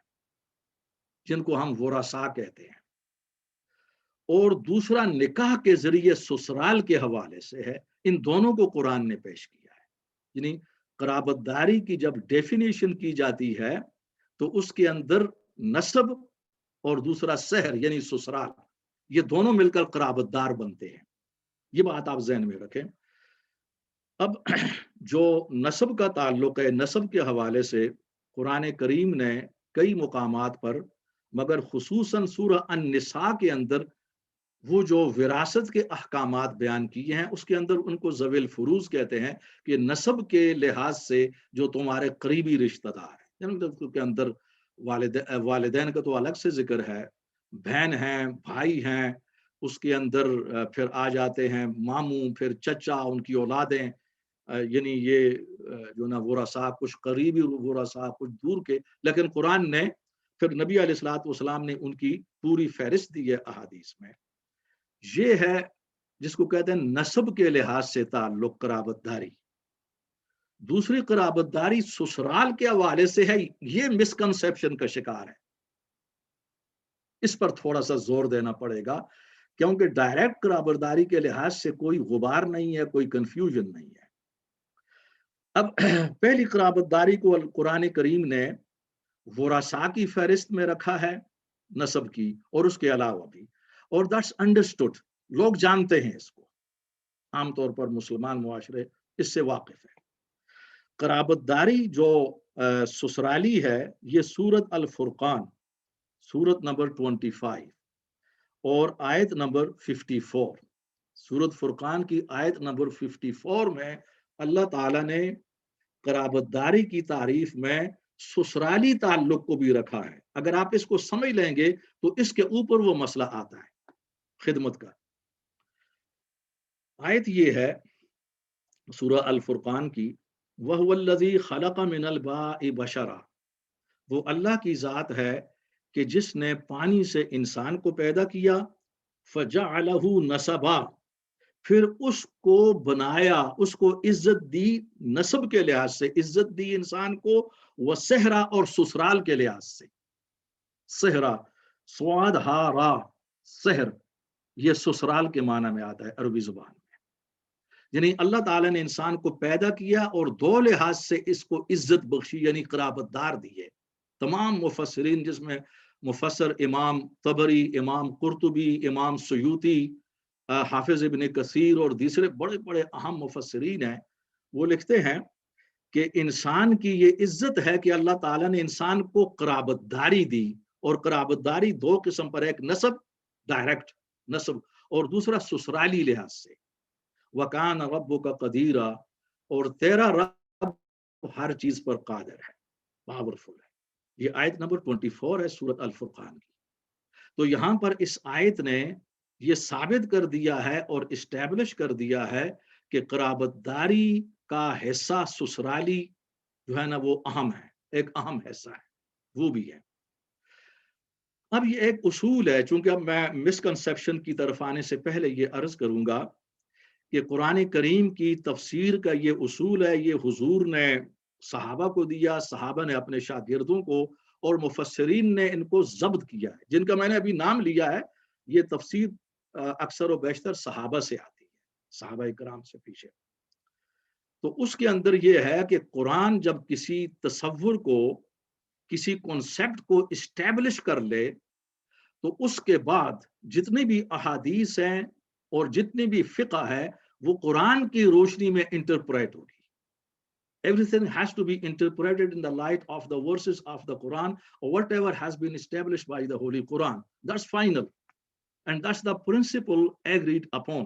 جن کو ہم ورثاء کہتے ہیں، اور دوسرا نکاح کے ذریعے سسرال کے حوالے سے ہے۔ ان دونوں کو قرآن نے پیش کیا ہے، یعنی قرابت داری کی جب ڈیفینیشن کی جاتی ہے تو اس کے اندر نسب اور دوسرا سحر یعنی سسرال، یہ دونوں مل کر قرابت دار بنتے ہیں، یہ بات آپ ذہن میں رکھیں۔ اب جو نسب کا تعلق ہے، نسب کے حوالے سے قرآن کریم نے کئی مقامات پر، مگر خصوصاً سورہ النساء کے اندر وہ جو وراثت کے احکامات بیان کیے ہیں، اس کے اندر ان کو ذوی الفروض کہتے ہیں، کہ نسب کے لحاظ سے جو تمہارے قریبی رشتہ دار ہیں، یعنی کے اندر والدین کا تو الگ سے ذکر ہے، بہن ہیں، بھائی ہیں، اس کے اندر پھر آ جاتے ہیں ماموں، پھر چچا، ان کی اولادیں، یعنی یہ جو نا ورثاء، کچھ قریبی ورثاء، کچھ دور کے، لیکن قرآن نے پھر نبی علیہ الصلوۃ والسلام نے ان کی پوری فہرست دی ہے احادیث میں۔ یہ ہے جس کو کہتے ہیں نسب کے لحاظ سے تعلق، قرابت داری۔ دوسری قرابت داری سسرال کے حوالے سے ہے، یہ مسکنسیپشن کا شکار ہے، اس پر تھوڑا سا زور دینا پڑے گا، کیونکہ ڈائریکٹ قرابت داری کے لحاظ سے کوئی غبار نہیں ہے، کوئی کنفیوژن نہیں ہے۔ اب پہلی قرابت داری کو قرآن کریم نے ورثاء کی فہرست میں رکھا ہے، نسب کی، اور اس کے علاوہ بھی، اور دیٹس انڈرسٹوڈ، لوگ جانتے ہیں اس کو، عام طور پر مسلمان معاشرے اس سے واقف ہے۔ قرابت داری جو سسرالی ہے، یہ سورت الفرقان، سورت نمبر 25 اور آیت نمبر 54، سورت فرقان کی آیت نمبر 54 میں اللہ تعالیٰ نے قرابت داری کی تعریف میں سسرالی تعلق کو بھی رکھا ہے۔ اگر آپ اس کو سمجھ لیں گے تو اس کے اوپر وہ مسئلہ آتا ہے خدمت کا۔ آیت یہ ہے سورہ الفرقان کی، وَهُوَ الَّذِي خَلَقَ مِنَ الْمَاءِ بَشَرًا، وہ اللہ کی ذات ہے کہ جس نے پانی سے انسان کو پیدا کیا، فَجَعَلَهُ نَسَبًا، پھر اس کو بنایا، اس کو عزت دی، نسب کے لحاظ سے عزت دی انسان کو، وہ صحرا اور سسرال کے لحاظ سے۔ صحرا، سواد ہا را، صحر، یہ سسرال کے معنی میں آتا ہے عربی زبان میں، یعنی اللہ تعالیٰ نے انسان کو پیدا کیا اور دو لحاظ سے اس کو عزت بخشی، یعنی قرابت دار دیے۔ تمام مفسرین، جس میں مفسر امام طبری، امام قرطبی، امام سیوطی، حافظ ابن کثیر اور دوسرے بڑے بڑے اہم مفسرین ہیں، وہ لکھتے ہیں کہ انسان کی یہ عزت ہے کہ اللہ تعالیٰ نے انسان کو قرابت داری دی، اور قرابت داری دو قسم پر، ایک نسب، ڈائریکٹ نسب، اور دوسرا سسرالی لحاظ سے۔ وَكَانَ رَبُّكَ قَدِيرًا، اور تیرا رب ہر چیز پر قادر ہے، پاورفل ہے۔ یہ آیت نمبر 24 ہے سورت الفرقان کی۔ تو یہاں پر اس آیت نے یہ ثابت کر دیا ہے اور اسٹیبلش کر دیا ہے کہ قرابت داری کا حصہ سسرالی جو ہے نا وہ اہم ہے، ایک اہم حصہ ہے، وہ بھی ہے۔ اب یہ ایک اصول ہے، چونکہ اب میں مسکنسیپشن کی طرف آنے سے پہلے یہ عرض کروں گا کہ قرآن کریم کی تفسیر کا یہ اصول ہے، یہ حضور نے صحابہ کو دیا، صحابہ نے اپنے شاگردوں کو، اور مفسرین نے ان کو ضبط کیا ہے، جن کا میں نے ابھی نام لیا ہے۔ یہ تفسیر اکثر و بیشتر صحابہ سے آتی ہے، صحابہ کرام سے پیچھے۔ تو اس کے اندر یہ ہے کہ قرآن جب کسی تصور کو، کسی کنسیپٹ کو اسٹیبلش کر لے، تو اس کے بعد جتنی بھی احادیث ہیں اور جتنی بھی فقہ ہے، وہ قرآن کی روشنی میں انٹرپریٹ ہوگی، Everything has to be interpreted in the light of the verses of the Quran or whatever has been established by the Holy Quran. That's final. And that's the principle agreed upon.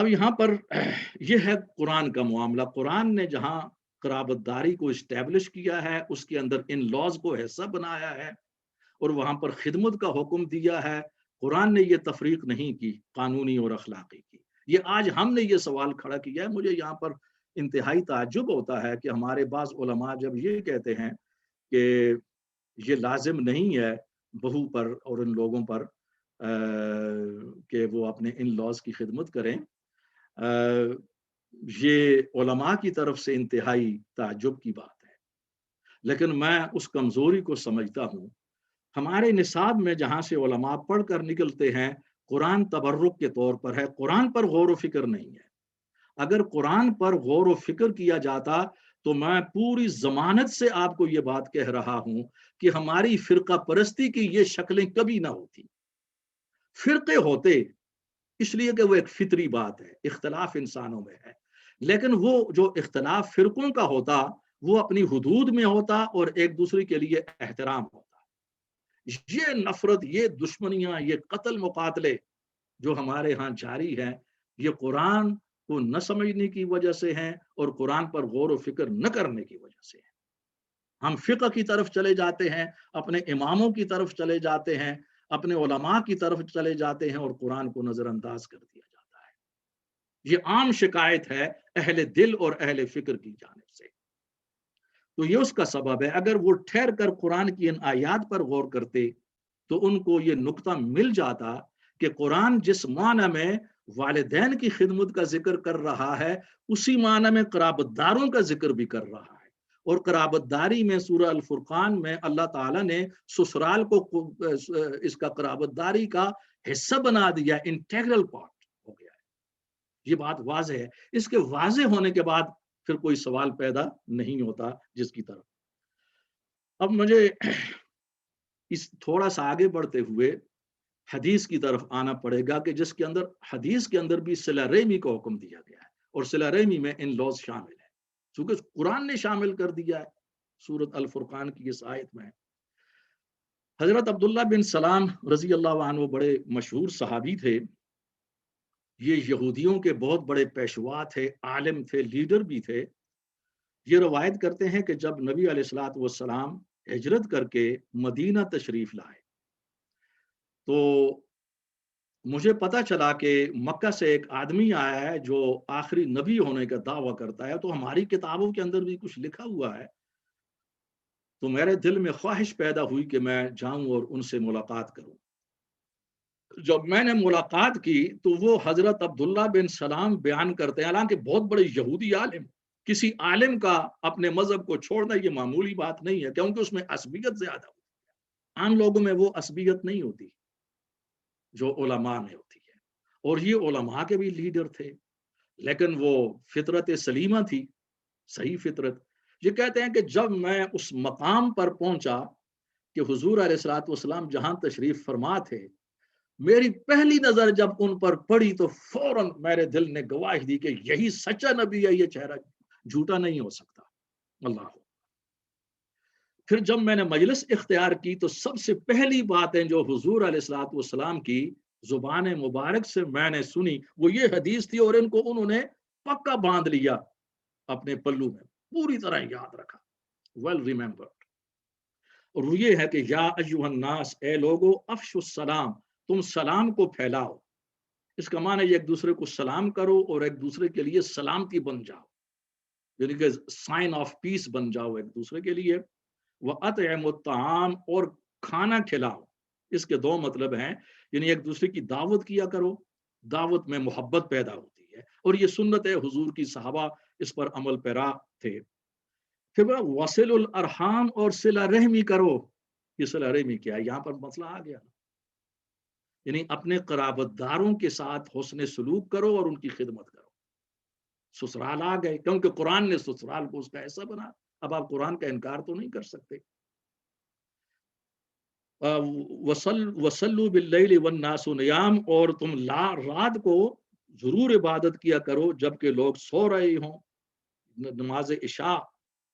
اب یہاں پر یہ ہے قرآن کا معاملہ. قرآن نے جہاں قرابت داری کو اسٹیبلش کیا ہے، اس کے اندر ان لاز کو حصہ بنایا ہے اور وہاں پر خدمت کا حکم دیا ہے. قرآن نے یہ تفریق نہیں کی قانونی اور اخلاقی کی. یہ آج ہم نے یہ سوال کھڑا کیا ہے. مجھے یہاں پر انتہائی تعجب ہوتا ہے کہ ہمارے بعض علماء جب یہ کہتے ہیں کہ یہ لازم نہیں ہے بہو پر اور ان لوگوں پر کہ وہ اپنے ان لاز کی خدمت کریں. یہ علماء کی طرف سے انتہائی تعجب کی بات ہے. لیکن میں اس کمزوری کو سمجھتا ہوں. ہمارے نصاب میں جہاں سے علماء پڑھ کر نکلتے ہیں قرآن تبرک کے طور پر ہے، قرآن پر غور و فکر نہیں ہے. اگر قرآن پر غور و فکر کیا جاتا تو میں پوری ضمانت سے آپ کو یہ بات کہہ رہا ہوں کہ ہماری فرقہ پرستی کی یہ شکلیں کبھی نہ ہوتی. فرقے ہوتے اس لیے کہ وہ ایک فطری بات ہے، اختلاف انسانوں میں ہے، لیکن وہ جو اختلاف فرقوں کا ہوتا وہ اپنی حدود میں ہوتا اور ایک دوسرے کے لیے احترام ہوتا. یہ نفرت، یہ دشمنیاں، یہ قتل مقاتلے جو ہمارے ہاں جاری ہیں، یہ قرآن کو نہ سمجھنے کی وجہ سے ہیں اور قرآن پر غور و فکر نہ کرنے کی وجہ سے ہیں. ہم فقہ کی طرف چلے جاتے ہیں، اپنے اماموں کی طرف چلے جاتے ہیں، اپنے علماء کی طرف چلے جاتے ہیں اور قرآن کو نظر انداز کر دیا جاتا ہے. یہ عام شکایت ہے اہل دل اور اہل فکر کی جانب سے. تو یہ اس کا سبب ہے. اگر وہ ٹھہر کر قرآن کی ان آیات پر غور کرتے تو ان کو یہ نقطہ مل جاتا کہ قرآن جس معنی میں والدین کی خدمت کا ذکر کر رہا ہے اسی معنی میں قرابت داروں کا ذکر بھی کر رہا ہے. اور قرابت داری میں سورہ الفرقان میں اللہ تعالیٰ نے سسرال کو اس کا قرابت داری کا حصہ بنا دیا، انٹیگرل پارٹ ہو گیا ہے. یہ بات واضح ہے. اس کے واضح ہونے کے بعد پھر کوئی سوال پیدا نہیں ہوتا جس کی طرف. اب مجھے اس تھوڑا سا آگے بڑھتے ہوئے حدیث کی طرف آنا پڑے گا کہ جس کے اندر حدیث کے اندر بھی صلہ رحمی کا حکم دیا گیا ہے اور صلہ رحمی میں ان لاز شامل ہے چونکہ قرآن نے شامل کر دیا ہے سورۃ الفرقان کی اس آیت میں. حضرت عبداللہ بن سلام رضی اللہ عنہ بڑے مشہور صحابی تھے. یہ یہودیوں کے بہت بڑے پیشوا تھے، عالم تھے، لیڈر بھی تھے. یہ روایت کرتے ہیں کہ جب نبی علیہ الصلوۃ والسلام ہجرت کر کے مدینہ تشریف لائے تو مجھے پتا چلا کہ مکہ سے ایک آدمی آیا ہے جو آخری نبی ہونے کا دعویٰ کرتا ہے. تو ہماری کتابوں کے اندر بھی کچھ لکھا ہوا ہے. تو میرے دل میں خواہش پیدا ہوئی کہ میں جاؤں اور ان سے ملاقات کروں. جب میں نے ملاقات کی تو وہ حضرت عبداللہ بن سلام بیان کرتے ہیں، حالانکہ بہت بڑے یہودی عالم، کسی عالم کا اپنے مذہب کو چھوڑنا یہ معمولی بات نہیں ہے کیونکہ اس میں عصبیت زیادہ ہوتی ہے. عام لوگوں میں وہ عصبیت نہیں ہوتی جو علماء میں ہوتی ہے. اور یہ علماء کے بھی لیڈر تھے لیکن وہ فطرت سلیمہ تھی، صحیح فطرت. یہ کہتے ہیں کہ جب میں اس مقام پر پہنچا کہ حضور علیہ الصلوۃ والسلام جہاں تشریف فرما تھے، میری پہلی نظر جب ان پر پڑی تو فوراً میرے دل نے گواہی دی کہ یہی سچا نبی ہے، یہ چہرہ جھوٹا نہیں ہو سکتا. اللہ. پھر جب میں نے مجلس اختیار کی تو سب سے پہلی باتیں جو حضور علیہ الصلوۃ والسلام کی زبان مبارک سے میں نے سنی وہ یہ حدیث تھی اور ان کو انہوں نے پکا باندھ لیا اپنے پلو میں، پوری طرح یاد رکھا، ویل ریممبرڈ. اور وہ یہ ہے کہ یا ایھا الناس، اے لوگو، افشوا السلام، تم سلام کو پھیلاؤ. اس کا معنی یہ ایک دوسرے کو سلام کرو اور ایک دوسرے کے لیے سلامتی بن جاؤ، یعنی کہ سائن آف پیس بن جاؤ ایک دوسرے کے لیے. وَأَطْعِمُوا الطَّعَامَ، اور کھانا کھلاؤ. اس کے دو مطلب ہیں، یعنی ایک دوسرے کی دعوت کیا کرو، دعوت میں محبت پیدا ہوتی ہے اور یہ سنت ہے حضور کی، صحابہ اس پر عمل پیرا تھے. پھر وصل الارحام، اور صلہ رحمی کرو. یہ صلہ رحمی کیا ہے؟ یہاں پر مسئلہ آ گیا، یعنی اپنے قرابت داروں کے ساتھ حسن سلوک کرو اور ان کی خدمت کرو. سسرال آ گئے کیونکہ قرآن نے سسرال کو اس کا ایسا بنا. اب آپ قرآن کا انکار تو نہیں کر سکتے. وصلوا باللیل والناس نیام، اور تم رات کو ضرور عبادت کیا کرو جبکہ لوگ سو رہے ہوں. نماز عشاء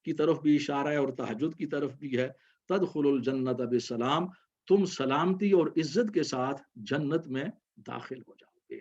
کی طرف بھی اشارہ ہے اور تہجد کی طرف بھی ہے. تدخل الجنت بسلام، تم سلامتی اور عزت کے ساتھ جنت میں داخل ہو جاؤ گے.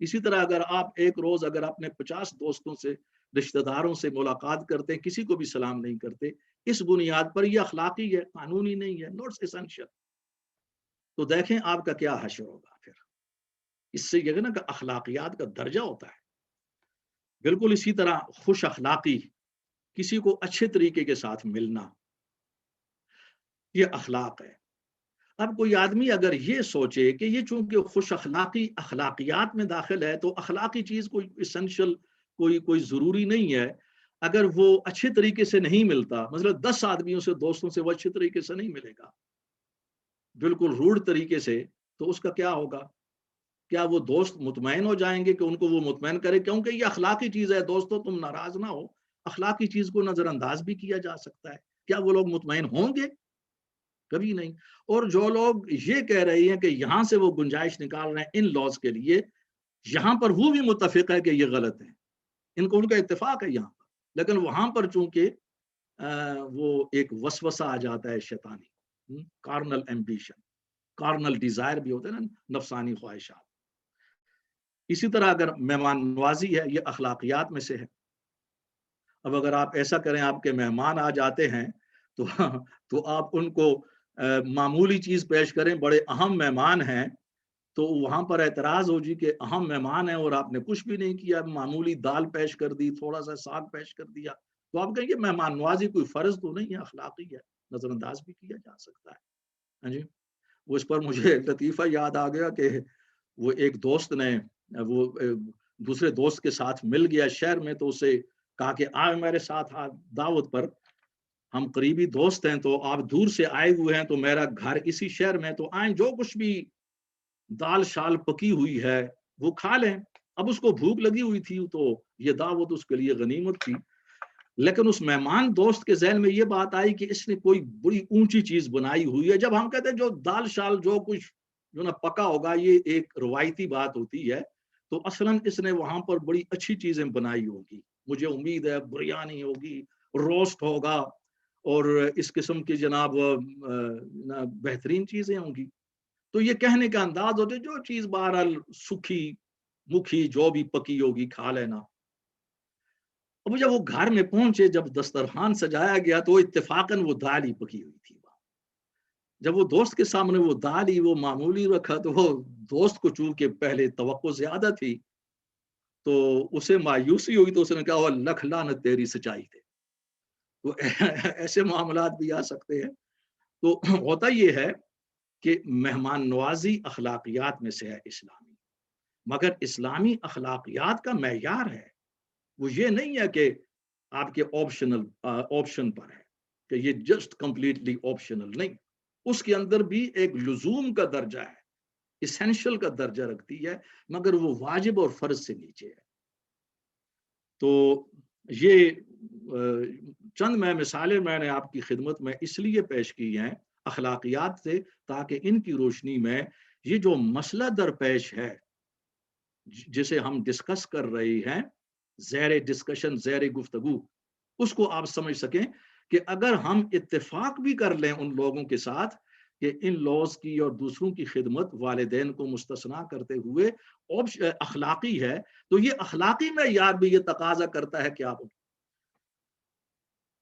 اسی طرح اگر آپ ایک روز اگر اپنے 50 دوستوں سے رشتہ داروں سے ملاقات کرتے ہیں، کسی کو بھی سلام نہیں کرتے، اس بنیاد پر یہ اخلاقی ہے، قانونی نہیں ہے، ناٹ ایسنشل، تو دیکھیں آپ کا کیا حشر ہوگا پھر۔ اس سے یہ ہے نا کہ اخلاقیات کا درجہ ہوتا ہے۔ بالکل اسی طرح خوش اخلاقی، کسی کو اچھے طریقے کے ساتھ ملنا، یہ اخلاق ہے۔ اب کوئی آدمی اگر یہ سوچے کہ یہ چونکہ خوش اخلاقی اخلاقیات میں داخل ہے تو اخلاقی چیز کوئی اسینشل، کوئی ضروری نہیں ہے، اگر وہ اچھے طریقے سے نہیں ملتا، مثلا 10 آدمیوں سے دوستوں سے وہ اچھے طریقے سے نہیں ملے گا، بالکل روڈ طریقے سے، تو اس کا کیا ہوگا؟ کیا وہ دوست مطمئن ہو جائیں گے کہ ان کو وہ مطمئن کرے؟ کیونکہ یہ اخلاقی چیز ہے دوستو، تم ناراض نہ ہو، اخلاقی چیز کو نظر انداز بھی کیا جا سکتا ہے، کیا وہ لوگ مطمئن ہوں گے؟ کبھی نہیں۔ اور جو لوگ یہ کہہ رہے ہیں کہ یہاں سے وہ گنجائش نکال رہے ہیں ان لاز کے لیے، یہاں پر وہ بھی متفق ہے کہ یہ غلط ہے، ان کا اتفاق ہے یہاں پر، لیکن وہاں پر چونکہ وہ ایک وسوسہ آ جاتا ہے شیطانی، کارنل ایمبیشن، کارنل ڈیزائر بھی ہوتے ہیں نا، نفسانی خواہشات۔ اسی طرح اگر مہمان نوازی ہے، یہ اخلاقیات میں سے ہے۔ اب اگر آپ ایسا کریں، آپ کے مہمان آ جاتے ہیں تو آپ ان کو معمولی چیز پیش کریں، بڑے اہم مہمان ہیں، تو وہاں پر اعتراض ہو جی کہ اہم مہمان ہیں اور آپ نے کچھ بھی نہیں کیا، معمولی دال پیش کر دی، تھوڑا سا ساگ پیش کر دیا، تو آپ کہیں گے مہمان نوازی کوئی فرض تو نہیں ہے، اخلاقی ہے، نظر انداز بھی کیا جا سکتا ہے۔ ہاں جی، وہ اس پر مجھے لطیفہ یاد آ گیا کہ وہ ایک دوست نے وہ دوسرے دوست کے ساتھ مل گیا شہر میں، تو اسے کہا کہ آئے میرے ساتھ دعوت پر، ہم قریبی دوست ہیں، تو آپ دور سے آئے ہوئے ہیں، تو میرا گھر اسی شہر میں، تو آئیں، جو کچھ بھی دال شال پکی ہوئی ہے وہ کھا لیں۔ اب اس کو بھوک لگی ہوئی تھی، تو یہ دعوت اس کے لیے غنیمت تھی، لیکن اس مہمان دوست کے ذہن میں یہ بات آئی کہ اس نے کوئی بڑی اونچی چیز بنائی ہوئی ہے۔ جب ہم کہتے ہیں جو دال شال جو کچھ جو نا پکا ہوگا، یہ ایک روایتی بات ہوتی ہے، تو اصلاً اس نے وہاں پر بڑی اچھی چیزیں بنائی ہوگی، مجھے امید ہے بریانی ہوگی، روسٹ ہوگا، اور اس قسم کی جناب بہترین چیزیں ہوں گی۔ تو یہ کہنے کا انداز ہوتا ہے جو چیز بہرحال سکھی مکھی جو بھی پکی ہوگی کھا لینا۔ اب جب وہ گھر میں پہنچے، جب دسترخوان سجایا گیا، تو اتفاقاً وہ دال ہی پکی ہوئی تھی۔ جب وہ دوست کے سامنے وہ دال ہی وہ معمولی رکھا، تو وہ دوست کو چونکہ پہلے توقع زیادہ تھی تو اسے مایوسی ہوئی، تو اس نے کہا لکھ لعنت تیری سچائی تھے۔ تو ایسے معاملات بھی آ سکتے ہیں۔ تو ہوتا یہ ہے کہ مہمان نوازی اخلاقیات میں سے ہے اسلامی، مگر اسلامی اخلاقیات کا معیار ہے، وہ یہ نہیں ہے کہ آپ کے آپشن پر ہے، کہ یہ جسٹ کمپلیٹلی آپشنل نہیں، اس کے اندر بھی ایک لزوم کا درجہ ہے، اسینشل کا درجہ رکھتی ہے، مگر وہ واجب اور فرض سے نیچے ہے۔ تو یہ چند مثالیں میں نے آپ کی خدمت میں اس لیے پیش کی ہیں اخلاقیات سے، تاکہ ان کی روشنی میں یہ جو مسئلہ درپیش ہے جسے ہم ڈسکس کر رہے ہیں، زیر ڈسکشن، زیر گفتگو، اس کو آپ سمجھ سکیں کہ اگر ہم اتفاق بھی کر لیں ان لوگوں کے ساتھ کہ ان لاز کی اور دوسروں کی خدمت والدین کو مستثنا کرتے ہوئے اخلاقی ہے، تو یہ اخلاقی معیار بھی یہ تقاضا کرتا ہے کہ آپ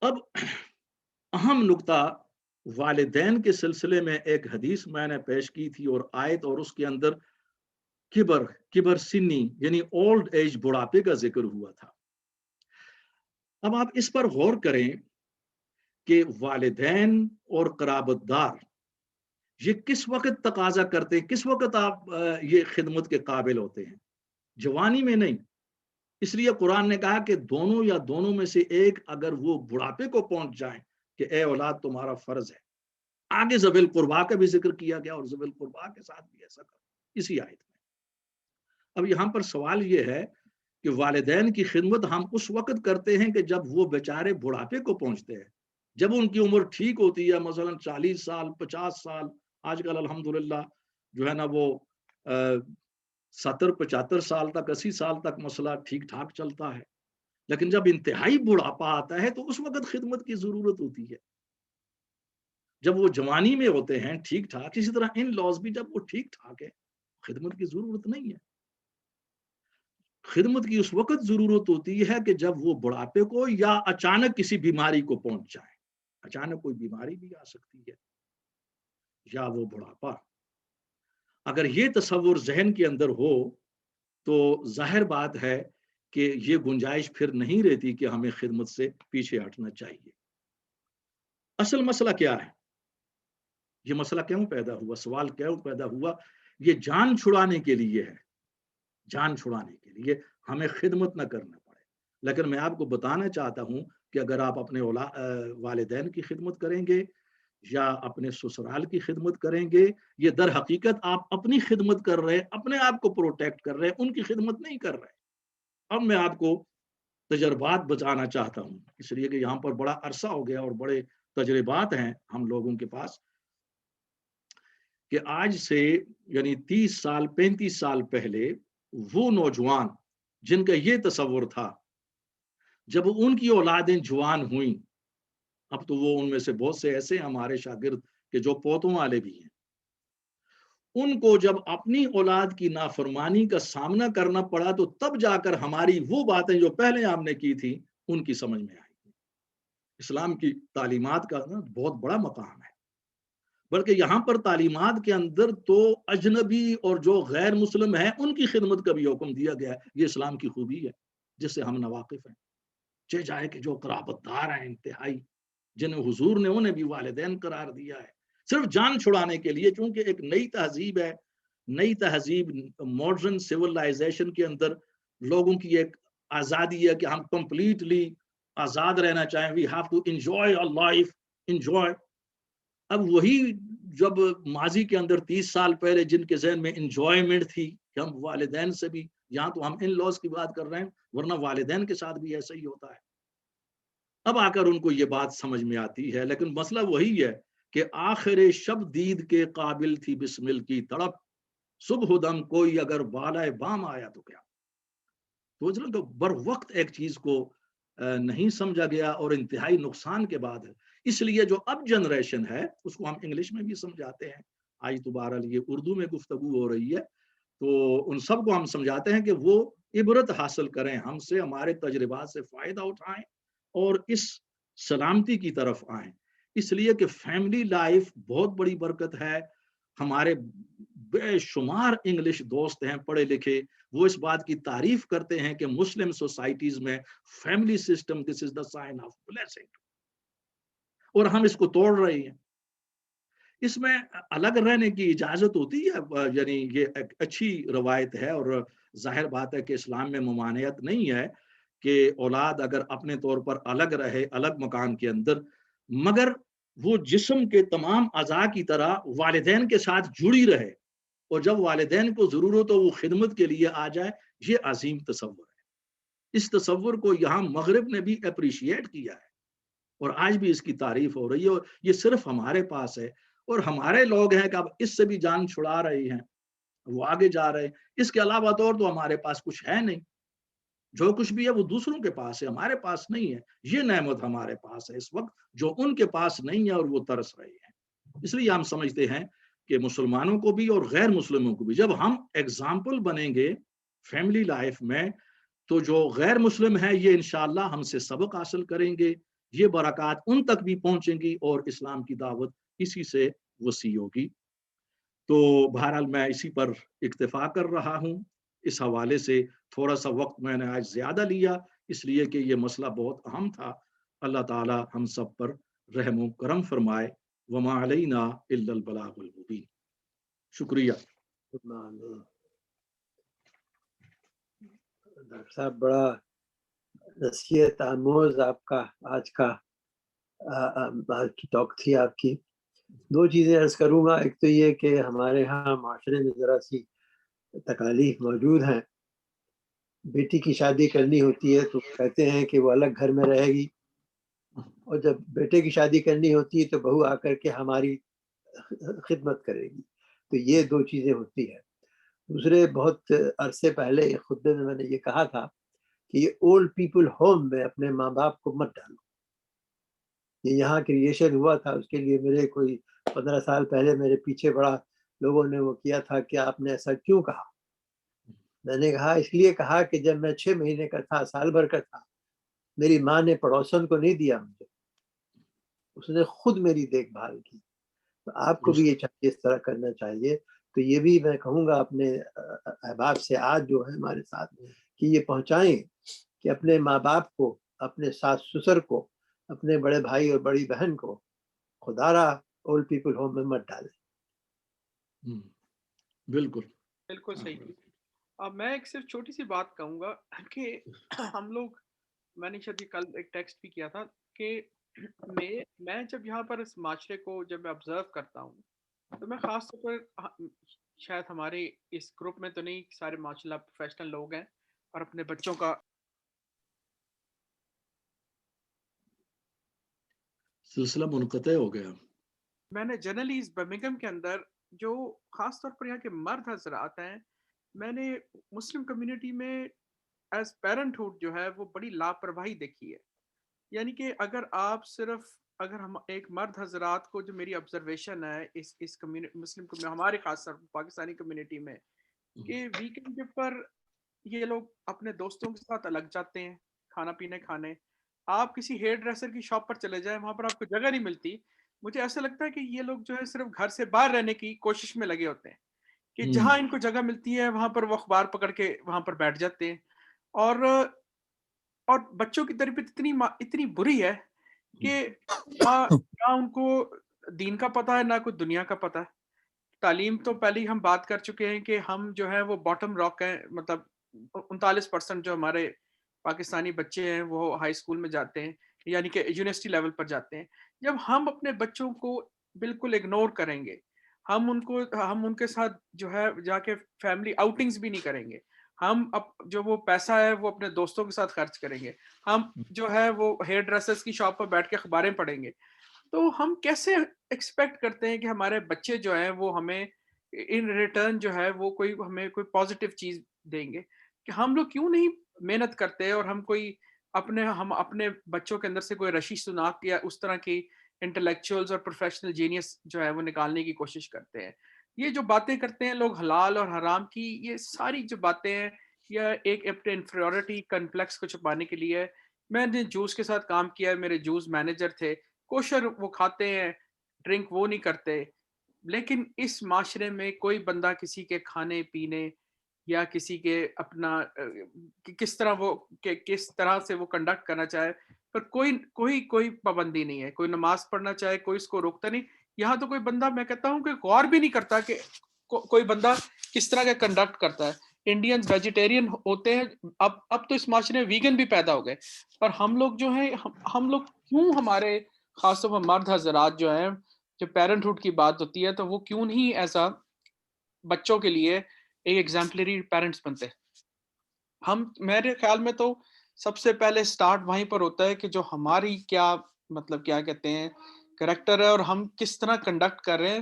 اب اہم نقطہ والدین کے سلسلے میں ایک حدیث میں نے پیش کی تھی اور آیت، اور اس کے اندر کبر سنی یعنی اولڈ ایج، بڑھاپے کا ذکر ہوا تھا۔ اب آپ اس پر غور کریں کہ والدین اور قرابت دار یہ کس وقت تقاضا کرتے ہیں، کس وقت آپ یہ خدمت کے قابل ہوتے ہیں؟ جوانی میں نہیں۔ اس لیے قرآن نے کہا کہ دونوں یا دونوں میں سے ایک اگر وہ بڑھاپے کو پہنچ جائیں کہ اے اولاد تمہارا فرض ہے۔ آگے ذوی القربا کا بھی ذکر کیا گیا، اور ذوی القربا کے ساتھ بھی ایسا کرو اسی آیت میں۔ اب یہاں پر سوال یہ ہے کہ والدین کی خدمت ہم اس وقت کرتے ہیں کہ جب وہ بیچارے بڑھاپے کو پہنچتے ہیں، جب ان کی عمر ٹھیک ہوتی ہے، مثلا 40 سال 50 سال، آج کل الحمدللہ جو ہے نا وہ 70-75 سال تک 80 سال تک مسئلہ ٹھیک ٹھاک چلتا ہے، لیکن جب انتہائی بڑھاپا آتا ہے تو اس وقت خدمت کی ضرورت ہوتی ہے۔ جب وہ جوانی میں ہوتے ہیں ٹھیک ٹھاک، اسی طرح ان لاز بھی جب وہ ٹھیک ٹھاک ہے، خدمت کی ضرورت نہیں ہے۔ خدمت کی اس وقت ضرورت ہوتی ہے کہ جب وہ بڑھاپے کو یا اچانک کسی بیماری کو پہنچ جائے. اچانک کوئی بیماری بھی آ سکتی ہے یا وہ بڑھاپا. اگر یہ تصور ذہن کے اندر ہو تو ظاہر بات ہے کہ یہ گنجائش پھر نہیں رہتی کہ ہمیں خدمت سے پیچھے ہٹنا چاہیے. اصل مسئلہ کیا ہے؟ یہ مسئلہ کیوں پیدا ہوا؟ سوال کیوں پیدا ہوا؟ یہ جان چھڑانے کے لیے ہے. جان چھڑانے کے لیے ہمیں خدمت نہ کرنا پڑے. لیکن میں آپ کو بتانا چاہتا ہوں کہ اگر آپ اپنے والدین کی خدمت کریں گے یا اپنے سسرال کی خدمت کریں گے، یہ در حقیقت آپ اپنی خدمت کر رہے ہیں، اپنے آپ کو پروٹیکٹ کر رہے ہیں، ان کی خدمت نہیں کر رہے. اب میں آپ کو تجربات بتانا چاہتا ہوں، اس لیے کہ یہاں پر بڑا عرصہ ہو گیا اور بڑے تجربات ہیں ہم لوگوں کے پاس، کہ آج سے یعنی 30 سال 35 سال پہلے وہ نوجوان جن کا یہ تصور تھا، جب ان کی اولادیں جوان ہوئیں، اب تو وہ ان میں سے بہت سے ایسے ہمارے شاگرد کہ جو پوتوں والے بھی ہیں، ان کو جب اپنی اولاد کی نافرمانی کا سامنا کرنا پڑا تو تب جا کر ہماری وہ باتیں جو پہلے ہم نے کی تھی ان کی سمجھ میں آئی. اسلام کی تعلیمات کا بہت بڑا مقام ہے، بلکہ یہاں پر تعلیمات کے اندر تو اجنبی اور جو غیر مسلم ہیں ان کی خدمت کا بھی حکم دیا گیا ہے. یہ اسلام کی خوبی ہے جس سے ہم ناواقف ہیں. چاہے جائے کہ جو قرابت دار ہیں انتہائی، جنہیں حضور نے انہیں بھی والدین قرار دیا ہے، صرف جان چھڑانے کے لیے، چونکہ ایک نئی تہذیب ہے. نئی تہذیب ماڈرن سیولائزیشن کے اندر لوگوں کی ایک آزادی ہے کہ ہم کمپلیٹلی آزاد رہنا چاہیں. We have to enjoy life, enjoy. اب وہی جب ماضی کے اندر 30 سال پہلے جن کے ذہن میں انجوائمنٹ تھی کہ ہم والدین سے بھی، یہاں تو ہم ان لاز کی بات کر رہے ہیں ورنہ والدین کے ساتھ بھی ایسا ہی ہوتا ہے. اب آ کر ان کو یہ بات سمجھ میں آتی ہے، لیکن مسئلہ وہی ہے کہ آخر شب دید کے قابل تھی بسمل کی تڑپ، صبح دم کوئی اگر بالائے بام آیا تو کیا. تو بر وقت ایک چیز کو نہیں سمجھا گیا اور انتہائی نقصان کے بعد ہے. اس لیے جو اب جنریشن ہے اس کو ہم انگلش میں بھی سمجھاتے ہیں. آج تو بہرحال یہ اردو میں گفتگو ہو رہی ہے، تو ان سب کو ہم سمجھاتے ہیں کہ وہ عبرت حاصل کریں ہم سے، ہمارے تجربات سے فائدہ اٹھائیں اور اس سلامتی کی طرف آئیں. اس لیے کہ فیملی لائف بہت بڑی برکت ہے. ہمارے بے شمار انگلش دوست ہیں پڑھے لکھے، وہ اس بات کی تعریف کرتے ہیں کہ مسلم سوسائٹیز میں family system this is the sign of blessing, اور ہم اس کو توڑ رہے ہیں. اس میں الگ رہنے کی اجازت ہوتی ہے، یعنی یہ ایک اچھی روایت ہے اور ظاہر بات ہے کہ اسلام میں ممانعت نہیں ہے کہ اولاد اگر اپنے طور پر الگ رہے الگ مکان کے اندر، مگر وہ جسم کے تمام اعضاء کی طرح والدین کے ساتھ جڑی رہے، اور جب والدین کو ضرورت ہو وہ خدمت کے لیے آ جائے. یہ عظیم تصور ہے. اس تصور کو یہاں مغرب نے بھی اپریشیٹ کیا ہے اور آج بھی اس کی تعریف ہو رہی ہے، اور یہ صرف ہمارے پاس ہے اور ہمارے لوگ ہیں کہ اب اس سے بھی جان چھڑا رہے ہیں، وہ آگے جا رہے ہیں. اس کے علاوہ تو ہمارے پاس کچھ ہے نہیں. جو کچھ بھی ہے وہ دوسروں کے پاس ہے، ہمارے پاس نہیں ہے. یہ نعمت ہمارے پاس ہے اس وقت جو ان کے پاس نہیں ہے اور وہ ترس رہے ہیں. اس لیے ہم سمجھتے ہیں کہ مسلمانوں کو بھی اور غیر مسلموں کو بھی جب ہم ایگزامپل بنیں گے فیملی لائف میں، تو جو غیر مسلم ہے یہ انشاءاللہ ہم سے سبق حاصل کریں گے. یہ برکات ان تک بھی پہنچیں گی اور اسلام کی دعوت اسی سے وسیع ہوگی. تو بہرحال میں اسی پر اکتفا کر رہا ہوں. اس حوالے سے تھوڑا سا وقت میں نے آج زیادہ لیا اس لیے کہ یہ مسئلہ بہت اہم تھا. اللہ تعالی ہم سب پر رحم و کرم فرمائے. وما علینا الا البلاغ المبین. شکریہ. ڈاکٹر صاحب بڑا نصیحت آموز آپ کا آج کی ٹاک تھی آپ کی. دو چیزیں عرض کروں گا. ایک تو یہ کہ ہمارے ہاں معاشرے میں ذرا سی تکالیف موجود ہیں. بیٹی کی شادی کرنی ہوتی ہے تو کہتے ہیں کہ وہ الگ گھر میں رہے گی، اور جب بیٹے کی شادی کرنی ہوتی ہے تو بہو آ کر کے ہماری خدمت کرے گی. تو یہ دو چیزیں ہوتی ہیں. دوسرے، بہت عرصے پہلے ایک خطبے میں نے یہ کہا تھا کہ یہ اولڈ پیپل ہوم میں اپنے ماں باپ کو مت ڈالو. یہ یہاں کریشن ہوا تھا، اس کے لیے میرے کوئی 15 سال پہلے میرے پیچھے بڑا لوگوں نے وہ کیا تھا کہ آپ نے ایسا کیوں کہا. میں نے کہا اس لیے کہا کہ جب میں 6 مہینے کا تھا، سال بھر کا تھا، میری ماں نے پڑوسن کو نہیں دیا مجھے، اس نے خود میری دیکھ بھال کی. تو آپ کو بھی یہ چاہیے، اس طرح کرنا چاہیے. تو یہ بھی میں کہوں گا اپنے احباب سے آج جو ہے ہمارے ساتھ کہ یہ پہنچائیں کہ اپنے ماں باپ کو، اپنے ساس سسر کو، اپنے بڑے بھائی اور بڑی بہن کو خدا را اولڈ پیپل ہوم میں مت ڈالیں. بالکل بالکل صحیح. اب میں ایک صرف چھوٹی سی بات کہوں گا کہ ہم لوگ، میں نے شاید کل ایک ٹیکسٹ بھی کیا تھا کہ میں جب یہاں پر اس معاشرے کو جب میں آبزرو کرتا ہوں تو میں خاص طور پر، شاید ہمارے اس گروپ میں تو نہیں، سارے ماشاء اللہ پروفیشنل لوگ ہیں اور اپنے بچوں کا سلسلہ منقطع ہو گیا. میں نے جنرلی اس برمنگھم کے اندر جو خاص طور پر یہاں کے مرد حضرات ہیں، میں نے مسلم کمیونٹی میں ایز پیرنٹ ہوڈ جو ہے وہ بڑی لاپرواہی دیکھی ہے. یعنی کہ اگر آپ صرف، اگر ہم ایک مرد حضرات کو، جو میری آبزرویشن ہے اس کمیونٹی، مسلم ہمارے خاص طور پاکستانی کمیونٹی میں، کہ ویکینڈ پر یہ لوگ اپنے دوستوں کے ساتھ الگ جاتے ہیں کھانا پینے کھانے. آپ کسی ہیئر ڈریسر کی شاپ پر چلے جائیں، وہاں پر آپ کو جگہ نہیں ملتی. مجھے ایسا لگتا ہے کہ یہ لوگ جو ہے صرف گھر سے باہر رہنے کی کوشش میں لگے ہوتے ہیں کہ جہاں ان کو جگہ ملتی ہے وہاں پر وہ اخبار پکڑ کے وہاں پر بیٹھ جاتے ہیں. اور بچوں کی تربیت اتنی بری ہے کہ نہ ان کو دین کا پتہ ہے، نہ کوئی دنیا کا پتہ ہے. تعلیم تو پہلے ہی ہم بات کر چکے ہیں کہ ہم جو ہے وہ باٹم راک ہیں، مطلب 39% جو ہمارے پاکستانی بچے ہیں وہ ہائی اسکول میں جاتے ہیں، یعنی کہ یونیورسٹی لیول پر جاتے ہیں. جب ہم اپنے بچوں کو بالکل اگنور کریں گے، ہم ان کے ساتھ جو ہے جا کے فیملی آؤٹنگز بھی نہیں کریں گے، ہم جو وہ پیسہ ہے وہ اپنے دوستوں کے ساتھ خرچ کریں گے، ہم جو ہے وہ ہیئر ڈریسرز کی شاپ پر بیٹھ کے اخباریں پڑھیں گے، تو ہم کیسے ایکسپیکٹ کرتے ہیں کہ ہمارے بچے جو ہیں وہ ہمیں ان ریٹرن جو ہے وہ ہمیں کوئی پازیٹیو چیز دیں گے؟ کہ ہم لوگ کیوں نہیں محنت کرتے اور ہم اپنے بچوں کے اندر سے کوئی رشی سناک یا اس طرح کی انٹلیکچوئلز اور پروفیشنل جینیس جو ہے وہ نکالنے کی کوشش کرتے ہیں. یہ جو باتیں کرتے ہیں لوگ حلال اور حرام کی، یہ ساری جو باتیں ہیں یا ایک اپنے انفیریورٹی کمپلیکس کو چھپانے کے لیے. میں نے جوس کے ساتھ کام کیا ہے، میرے جوس مینیجر تھے، کوشر وہ کھاتے ہیں، ڈرنک وہ نہیں کرتے. لیکن اس معاشرے میں کوئی بندہ کسی کے کھانے پینے یا کسی کے اپنا کس طرح سے وہ کنڈکٹ کرنا چاہے پر کوئی پابندی نہیں ہے. کوئی نماز پڑھنا چاہے کوئی اس کو روکتا نہیں. یہاں تو کوئی بندہ، میں کہتا ہوں کہ غور بھی نہیں کرتا کہ کوئی بندہ کس طرح کا کنڈکٹ کرتا ہے. انڈینز ویجیٹیرین ہوتے ہیں، اب تو اس معاشرے میں ویگن بھی پیدا ہو گئے. اور ہم لوگ جو ہیں، ہم لوگ کیوں، ہمارے خاص طور پر مرد حضرات جو ہیں، جو پیرنٹ ہوڈ کی بات ہوتی ہے تو وہ کیوں نہیں ایسا بچوں کے لیے ایک ایگزامپلری پیرنٹس بنتے؟ میرے خیال میں تو سب سے پہلے سٹارٹ وہیں پر ہوتا ہے کہ جو ہماری کیا کہتے ہیں کریکٹر ہے اور ہم کس طرح کنڈکٹ کر رہے ہیں.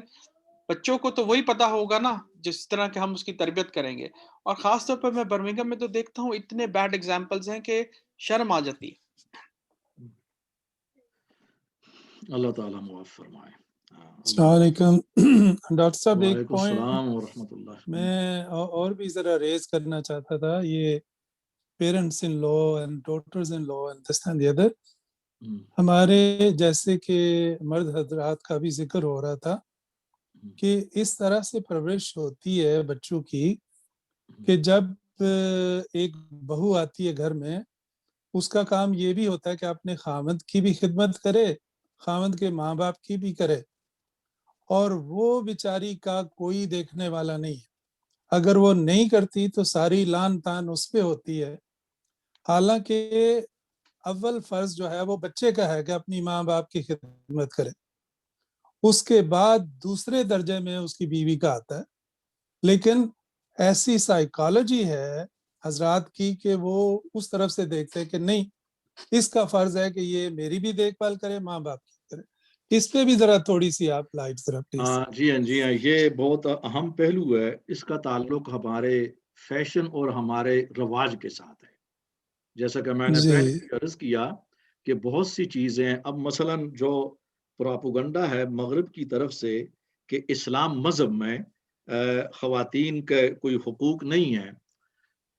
بچوں کو تو وہی پتا ہوگا نا جس طرح کہ ہم اس کی تربیت کریں گے. اور خاص طور پر میں برمنگھم میں تو دیکھتا ہوں اتنے بیڈ ایگزامپلز ہیں کہ شرم آ جاتی ہے. اللہ تعالیٰ معاف فرمائے. السلام علیکم ڈاکٹر صاحب. ایک وعلیکم پوائنٹ السلام ورحمۃ اللہ. میں اور بھی ذرا ریز کرنا چاہتا تھا. یہ parents in law and daughters in law and this and the other, ہمارے جیسے کہ مرد حضرات کا بھی ذکر ہو رہا تھا کہ اس طرح سے پرورش ہوتی ہے بچوں کی کہ جب ایک بہو آتی ہے گھر میں، اس کا کام یہ بھی ہوتا ہے کہ اپنے خاوند کی بھی خدمت کرے، خاوند کے ماں باپ کی بھی کرے، اور وہ بیچاری کا کوئی دیکھنے والا نہیں ہے. اگر وہ نہیں کرتی تو ساری لان تان اس پہ ہوتی ہے. حالانکہ اول فرض جو ہے وہ بچے کا ہے کہ اپنی ماں باپ کی خدمت کرے. اس کے بعد دوسرے درجے میں اس کی بیوی کا آتا ہے. لیکن ایسی سائیکالوجی ہے حضرات کی کہ وہ اس طرف سے دیکھتے ہیں کہ نہیں، اس کا فرض ہے کہ یہ میری بھی دیکھ بھال کرے، ماں باپ کی کرے. اس پہ بھی ذرا تھوڑی سی آپ لائٹ ذرا پلیز. جی ہاں، یہ بہت اہم پہلو ہے. اس کا تعلق ہمارے فیشن اور ہمارے رواج کے ساتھ ہے. جیسا کہ میں نے پہلے عرض کیا کہ بہت سی چیزیں اب مثلا جو پراپوگنڈا ہے مغرب کی طرف سے کہ اسلام مذہب میں خواتین کے کوئی حقوق نہیں ہیں،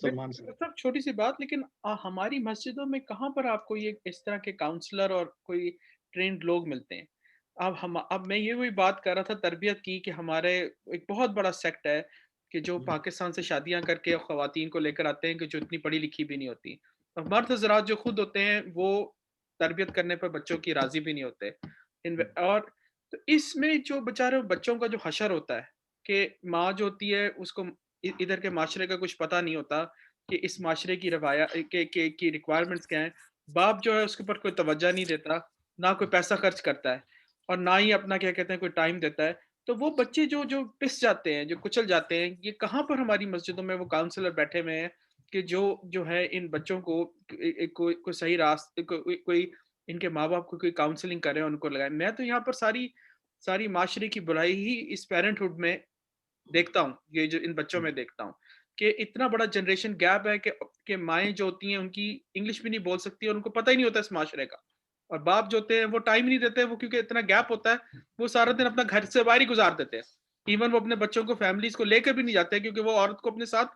سلمان صاحب سب چھوٹی سی بات، لیکن ہماری مسجدوں میں کہاں پر آپ کو یہ اس طرح کے کاؤنسلر اور کوئی ٹرینڈ لوگ ملتے ہیں؟ اب میں یہ وہی بات کر رہا تھا تربیت کی، کہ ہمارے ایک بہت بڑا سیکٹ ہے کہ جو پاکستان سے شادیاں کر کے خواتین کو لے کر آتے ہیں کہ جو اتنی پڑھی لکھی بھی نہیں ہوتی، اور مرد حضرات جو خود ہوتے ہیں وہ تربیت کرنے پر بچوں کی راضی بھی نہیں ہوتے، اور تو اس میں جو بیچارے بچوں کا جو حشر ہوتا ہے کہ ماں جو ہوتی ہے اس کو ادھر کے معاشرے کا کچھ پتہ نہیں ہوتا کہ اس معاشرے کی روایات کی ریکوائرمنٹس کیا ہیں، باپ جو ہے اس کے اوپر کوئی توجہ نہیں دیتا، نہ کوئی پیسہ خرچ کرتا ہے اور نہ ہی اپنا کیا کہتے ہیں کوئی ٹائم دیتا ہے، تو وہ بچے جو پس جاتے ہیں، جو کچل جاتے ہیں، یہ کہاں پر ہماری مسجدوں میں وہ کاؤنسلر بیٹھے ہوئے ہیں کہ جو ہے ان بچوں کو کوئی صحیح راستہ، کوئی ان کے ماں باپ کو کوئی کاؤنسلنگ کرے، ان کو لگائے۔ میں تو یہاں پر ساری معاشرے کی برائی ہی اس پیرنٹ ہوڈ میں دیکھتا ہوں، یہ جو ان بچوں میں دیکھتا ہوں کہ اتنا بڑا جنریشن گیپ ہے کہ مائیں جو ہوتی ہیں ان کی انگلش بھی نہیں بول سکتی اور ان کو پتہ ہی نہیں ہوتا اس معاشرے کا، اور باپ جو ہوتے ہیں وہ ٹائم نہیں دیتے، وہ کیونکہ اتنا گیپ ہوتا ہے وہ سارا دن اپنا گھر سے باہر ہی گزار دیتے ہیں، ایون وہ اپنے بچوں کو فیملیز کو لے کے بھی نہیں جاتے کیونکہ وہ عورت کو اپنے ساتھ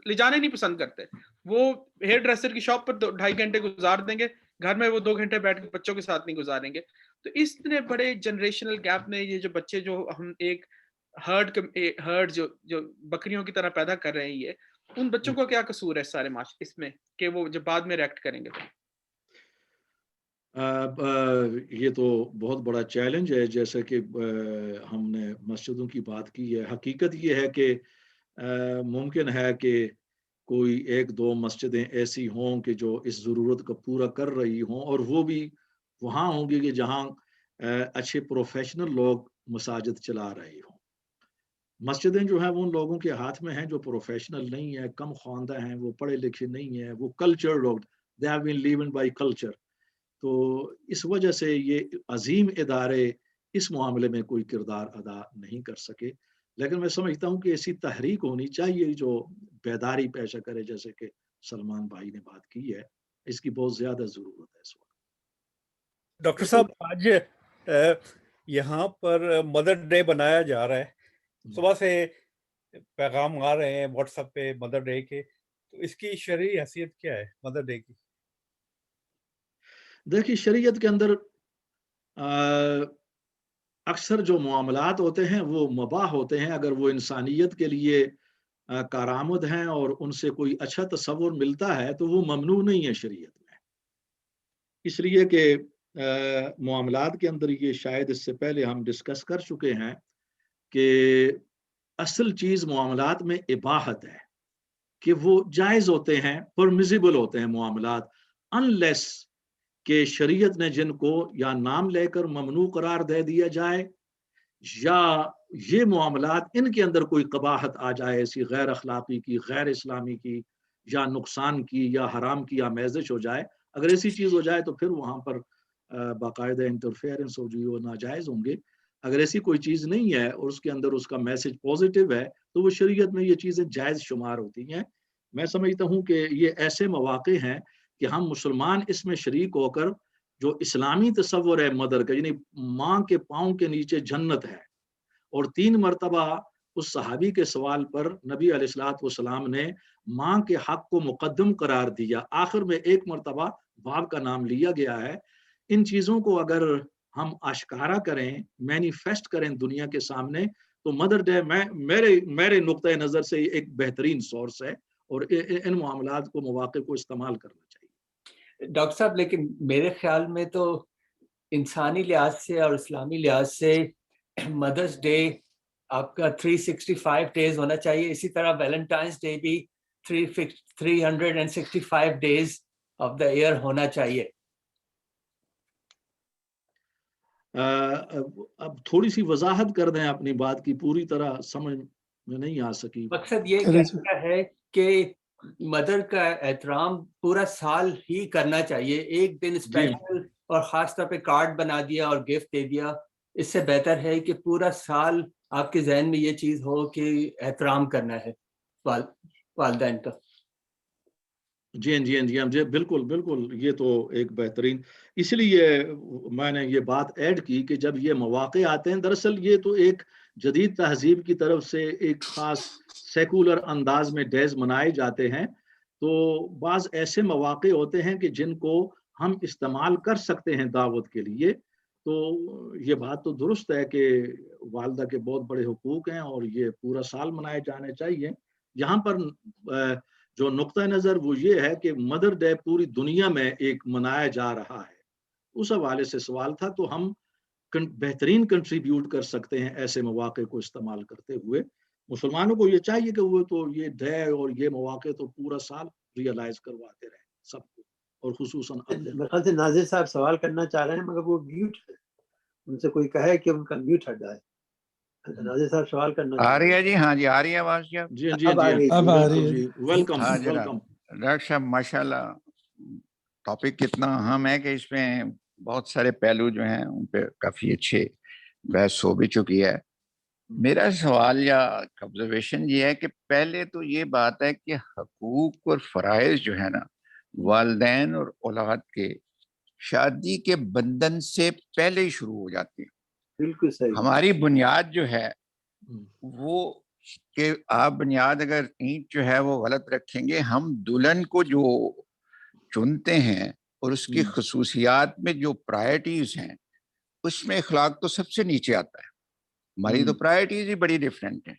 لے جانے نہیں پسند کرتے، وہ ہیئر ڈریسر کی شاپ پر 2.5 گھنٹے گزار دیں گے، گھر میں وہ 2 گھنٹے بیٹھ کے بچوں کے ساتھ نہیں گزاریں گے۔ تو اس اتنے بڑے جنریشنل گیپ میں یہ جو بچے جو ہم ایک ہرڈ جو بکریوں کی طرح پیدا کر رہے ہیں، یہ ان بچوں کو کیا قصور ہے سارے اس میں کہ وہ جب بعد میں ریئیکٹ کریں گے؟ یہ تو بہت بڑا چیلنج ہے، جیسے کہ ہم نے مسجدوں کی بات کی ہے۔ حقیقت یہ ہے کہ ممکن ہے کہ کوئی 1-2 مسجدیں ایسی ہوں کہ جو اس ضرورت کو پورا کر رہی ہوں، اور وہ بھی وہاں ہوں گی کہ جہاں اچھے پروفیشنل لوگ مساجد چلا رہے ہوں۔ مسجدیں جو ہیں وہ ان لوگوں کے ہاتھ میں ہیں جو پروفیشنل نہیں ہیں، کم خواندہ ہیں، وہ پڑھے لکھے نہیں ہیں، وہ کلچر لوگ، they have been living by culture۔ تو اس وجہ سے یہ عظیم ادارے اس معاملے میں کوئی کردار ادا نہیں کر سکے، لیکن میں سمجھتا ہوں کہ ایسی تحریک ہونی چاہیے جو بیداری پیشہ کرے، جیسے کہ سلمان بھائی نے بات کی ہے، اس کی بہت زیادہ ضرورت ہے اس وقت۔ ڈاکٹر صاحب، آج یہاں پر مدر ڈے بنایا جا رہا ہے، صبح سے پیغام آ رہے ہیں واٹس ایپ پہ مدر ڈے کے، تو اس کی شرعی حیثیت کیا ہے مدر ڈے کی؟ دیکھیے، شریعت کے اندر اکثر جو معاملات ہوتے ہیں وہ مباح ہوتے ہیں اگر وہ انسانیت کے لیے کارآمد ہیں اور ان سے کوئی اچھا تصور ملتا ہے تو وہ ممنوع نہیں ہے شریعت میں، اس لیے کہ معاملات کے اندر یہ شاید اس سے پہلے ہم ڈسکس کر چکے ہیں کہ اصل چیز معاملات میں اباحت ہے، کہ وہ جائز ہوتے ہیں، پرمیزیبل ہوتے ہیں معاملات، انلیس کہ شریعت نے جن کو یا نام لے کر ممنوع قرار دے دیا جائے یا یہ معاملات ان کے اندر کوئی قباحت آ جائے، ایسی غیر اخلاقی کی، غیر اسلامی کی، یا نقصان کی، یا حرام کی آمیزش ہو جائے۔ اگر ایسی چیز ہو جائے تو پھر وہاں پر باقاعدہ انٹرفیئرنس ہو جو ناجائز ہوں گے۔ اگر ایسی کوئی چیز نہیں ہے اور اس کے اندر اس کا میسج پازیٹیو ہے تو وہ شریعت میں یہ چیزیں جائز شمار ہوتی ہیں۔ میں سمجھتا ہوں کہ یہ ایسے مواقع ہیں کہ ہم مسلمان اس میں شریک ہو کر جو اسلامی تصور ہے مدر کا، یعنی ماں کے پاؤں کے نیچے جنت ہے، اور 3 مرتبہ اس صحابی کے سوال پر نبی علیہ الصلوۃ والسلام نے ماں کے حق کو مقدم قرار دیا، آخر میں 1 مرتبہ باپ کا نام لیا گیا ہے۔ ان چیزوں کو اگر ہم آشکارا کریں، مینیفیسٹ کریں دنیا کے سامنے، تو مدر ڈے میرے نقطۂ نظر سے ایک بہترین سورس ہے، اور ان معاملات کو، مواقع کو استعمال کرنا چاہیے۔ ڈاکٹر صاحب، لیکن میرے خیال میں تو انسانی لحاظ سے اور اسلامی لحاظ سے مدرس ڈے آپ کا 365 ڈیز ہونا چاہیے، اسی طرح ویلنٹائنس ڈے بھی 365 ڈیز آف دا ایئر ہونا چاہیے۔ اب تھوڑی سی وضاحت کر دیں اپنی بات کی، پوری طرح سمجھ میں نہیں آ سکی۔ مقصد یہ کہنا ہے کہ مدر کا احترام پورا سال ہی کرنا چاہیے، ایک دن اسپیشل اور خاص طور پہ کارڈ بنا دیا اور گفٹ دے دیا، اس سے بہتر ہے کہ پورا سال آپ کے ذہن میں یہ چیز ہو کہ احترام کرنا ہے والدین کا۔ جی بالکل، یہ تو ایک بہترین، اس لیے میں نے یہ بات ایڈ کی کہ جب یہ مواقع آتے ہیں، دراصل یہ تو ایک جدید تہذیب کی طرف سے ایک خاص سیکولر انداز میں ڈیز منائے جاتے ہیں، تو بعض ایسے مواقع ہوتے ہیں کہ جن کو ہم استعمال کر سکتے ہیں دعوت کے لیے. تو یہ بات تو درست ہے کہ والدہ کے بہت بڑے حقوق ہیں اور یہ پورا سال منائے جانے چاہیے. یہاں پر جو نقطہ نظر وہ یہ ہے کہ مدر ڈے پوری دنیا میں ایک منایا جا رہا ہے، اس حوالے سے سوال تھا. تو ہم بہترین کنٹریبیوٹ کر سکتے ہیں ایسے مواقع کو استعمال کرتے ہوئے. مسلمانوں کو یہ چاہیے کہ وہ تو یہ ڈے اور یہ مواقع تو پورا سال ریئلائز کرواتے رہیں سب کو، اور خصوصاً میرے خیال سے ناظر صاحب سوال کرنا چاہ رہے ہیں مگر وہ میوٹ ہے، ان سے کوئی کہے کہ ان کا میوٹ ہٹ جائے. ناظر صاحب سوال کرنا آ رہی ہے جی؟ ہاں جی آ رہی ہے آواز جی. جی جی اب آ رہی اب آ رہی ہے. جی ویلکم ہاں ویلکم. جناب ڈاکٹر صاحب ماشاء اللہ ٹاپک کتنا اہم ہے کہ اس میں بہت سارے پہلو جو ہیں ان پہ کافی اچھے بحث ہو بھی چکی ہے. میرا سوال یا آبزرویشن یہ ہے کہ پہلے تو یہ بات ہے کہ حقوق اور فرائض جو ہے نا والدین اور اولاد کے شادی کے بندھن سے پہلے ہی شروع ہو جاتے ہیں. بالکل صحیح. ہماری بنیاد جو ہے وہ کہ آپ بنیاد اگر اینٹ جو ہے وہ غلط رکھیں گے، ہم دلہن کو جو چنتے ہیں اور اس کی خصوصیات میں جو پرائرٹیز ہیں اس میں اخلاق تو سب سے نیچے آتا ہے. ہماری تو پرائرٹیز ہی بڑی ڈیفرنٹ ہیں.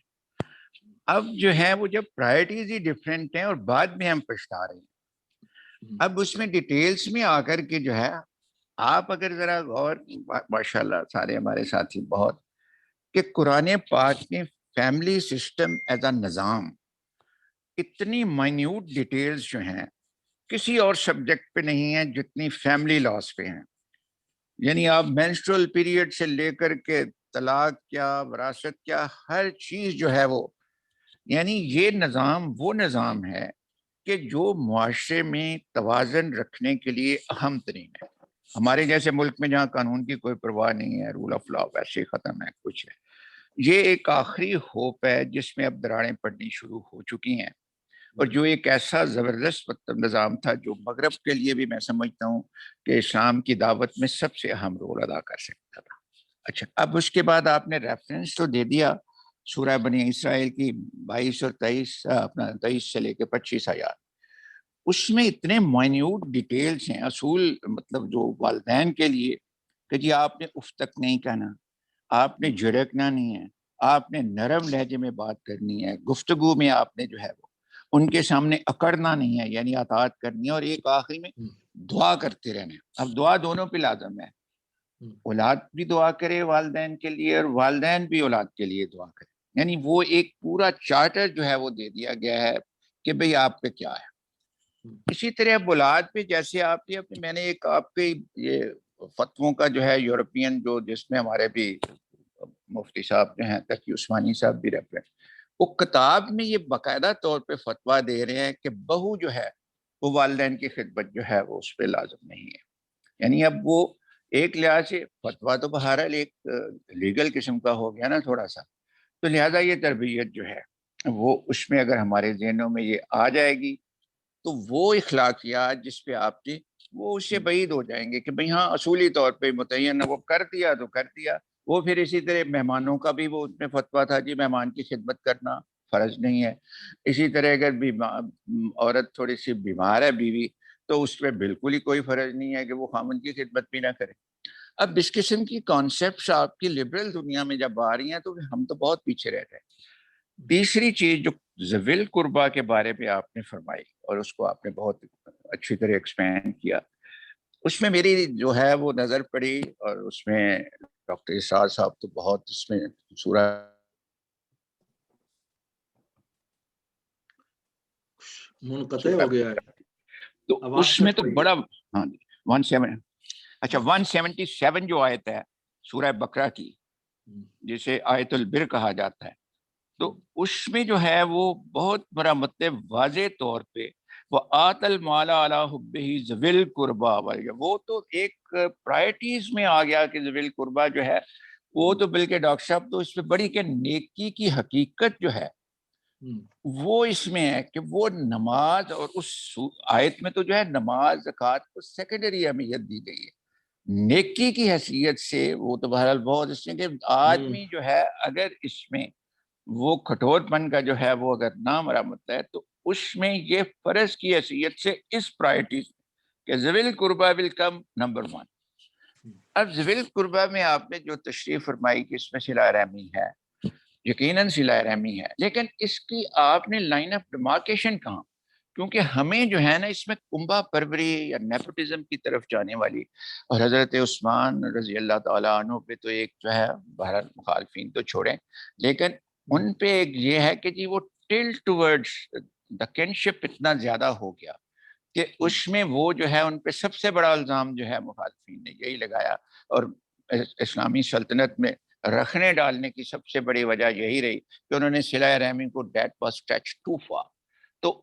اب جو ہے وہ جب پرائرٹیز ہی ڈیفرنٹ ہیں اور بعد میں ہم پچھتا رہے ہیں، اب اس میں ڈیٹیلز میں آ کر کے جو ہے آپ اگر ذرا غور، ماشاءاللہ سارے ہمارے ساتھی بہت، کہ قرآن پاک میں فیملی سسٹم ایز اے نظام اتنی مائنیوٹ ڈیٹیلز جو ہیں کسی اور سبجیکٹ پہ نہیں ہیں جتنی فیملی لاس پہ ہیں. یعنی آپ مینسٹرل پیریڈ سے لے کر کے طلاق کیا، وراثت کیا، ہر چیز جو ہے وہ، یعنی یہ نظام وہ نظام ہے کہ جو معاشرے میں توازن رکھنے کے لیے اہم ترین ہے. ہمارے جیسے ملک میں جہاں قانون کی کوئی پرواہ نہیں ہے، رول آف لا ویسے ہی ختم ہے، کچھ ہے. یہ ایک آخری ہوپ ہے جس میں اب دراڑیں پڑنی شروع ہو چکی ہیں، اور جو ایک ایسا زبردست نظام تھا جو مغرب کے لیے بھی میں سمجھتا ہوں کہ اسلام کی دعوت میں سب سے اہم رول ادا کر سکتا تھا. اچھا، اب اس کے بعد آپ نے ریفرنس تو دے دیا سورہ بنی اسرائیل کی 22 اور 23 سے لے کے 25 آیات. اس میں اتنے مائنیوٹ ڈیٹیلز ہیں، اصول مطلب جو والدین کے لیے کہ جی آپ نے اف تک نہیں کہنا، آپ نے جھڑکنا نہیں ہے، آپ نے نرم لہجے میں بات کرنی ہے، گفتگو میں آپ نے جو ہے وہ ان کے سامنے اکڑنا نہیں ہے، یعنی اطاعت کرنی ہے، اور ایک آخری میں دعا کرتے رہنا. اب دعا دونوں پہ لازم ہے، اولاد بھی دعا کرے والدین کے لیے اور والدین بھی اولاد کے لیے دعا کرے. یعنی وہ ایک پورا چارٹر جو ہے وہ دے دیا گیا ہے کہ بھئی آپ کا کیا ہے. اسی طرح اولاد پہ جیسے آپ کی میں نے ایک آپ کے یہ فتووں کا جو ہے یورپین جو جس میں ہمارے بھی مفتی صاحب جو ہیں تقی عثمانی صاحب بھی ریفرنس، وہ کتاب میں یہ باقاعدہ طور پہ فتویٰ دے رہے ہیں کہ بہو جو ہے وہ والدین کی خدمت جو ہے وہ اس پہ لازم نہیں ہے. یعنی اب وہ ایک لحاظ سے فتویٰ تو بہرحال ایک لیگل قسم کا ہو گیا نا تھوڑا سا، تو لہٰذا یہ تربیت جو ہے وہ اس میں اگر ہمارے ذہنوں میں یہ آ جائے گی تو وہ اخلاقیات جس پہ آپ تھی وہ اس سے بعید ہو جائیں گے کہ بھئی ہاں اصولی طور پہ متعین وہ کر دیا تو کر دیا. وہ پھر اسی طرح مہمانوں کا بھی وہ اس میں فتویٰ تھا جی مہمان کی خدمت کرنا فرض نہیں ہے. اسی طرح اگر عورت تھوڑی سی بیمار ہے بیوی تو اس پہ بالکل ہی کوئی فرض نہیں ہے کہ وہ خامن کی خدمت بھی نہ کرے. اب اس قسم کی کانسیپٹس آپ کی لبرل دنیا میں جب آ رہی ہیں تو ہم تو بہت پیچھے رہ گئے. تیسری چیز جو ذوی قربا کے بارے میں آپ نے فرمائی اور اس کو آپ نے بہت اچھی طرح ایکسپینڈ کیا، اس میں میری جو ہے وہ نظر پڑی، اور اس میں ڈاکٹر اسرار صاحب تو بہت اس میں سورہ منقطع ہو گیا ہے تو اس میں تو بڑا ہاں 177 جو آیت ہے سورہ بقرہ کی جسے آیت البر کہا جاتا ہے، تو اس میں جو ہے وہ بہت بڑا مطلب واضح طور پہ وہ آت المال علی حبہ ذوی القربا، وہ تو ایک پرائرٹیز میں آ گیا کہ ذوی القربا جو ہے وہ تو بلکہ ڈاکٹر صاحب تو اس پہ بڑی کہ نیکی کی حقیقت جو ہے وہ اس میں ہے کہ وہ نماز، اور اس آیت میں تو جو ہے نماز زکوٰۃ کو سیکنڈری اہمیت دی گئی ہے. نیکی کی حیثیت سے وہ تو بہرحال بہت اس میں کہ آدمی جو ہے اگر اس میں وہ کھٹور پن کا جو ہے وہ اگر نہ مرمت ہے تو اس میں یہ فرض کی حیثیت سے اس پرائرٹیز کہ ذوی القربہ ول کم نمبر 1. اب ذوی القربہ میں آپ نے جو تشریف فرمائی کہ اس میں صلہ رحمی ہے، یقیناً صلہ رحمی ہے، لیکن اس کی آپ نے لائن آف ڈیمارکیشن کہاں؟ کیونکہ ہمیں جو ہے نا اس میں کنبہ پروری یا نیپوٹزم کی طرف جانے والی، اور حضرت عثمان رضی اللہ تعالیٰ عنہ پہ تو ایک جو ہے بہرحال مخالفین تو چھوڑیں، لیکن ان پہ ایک یہ ہے کہ جی وہ ٹل ٹورڈز دا کنشپ اتنا زیادہ ہو گیا کہ اس میں وہ جو ہے ان پہ سب سے بڑا الزام جو ہے مخالفین نے یہی لگایا، اور اسلامی سلطنت میں رکھنے ڈالنے کی سب سے بڑی وجہ یہی رہی کہ انہوں نے صلہ رحمی کو that was touch too far. تو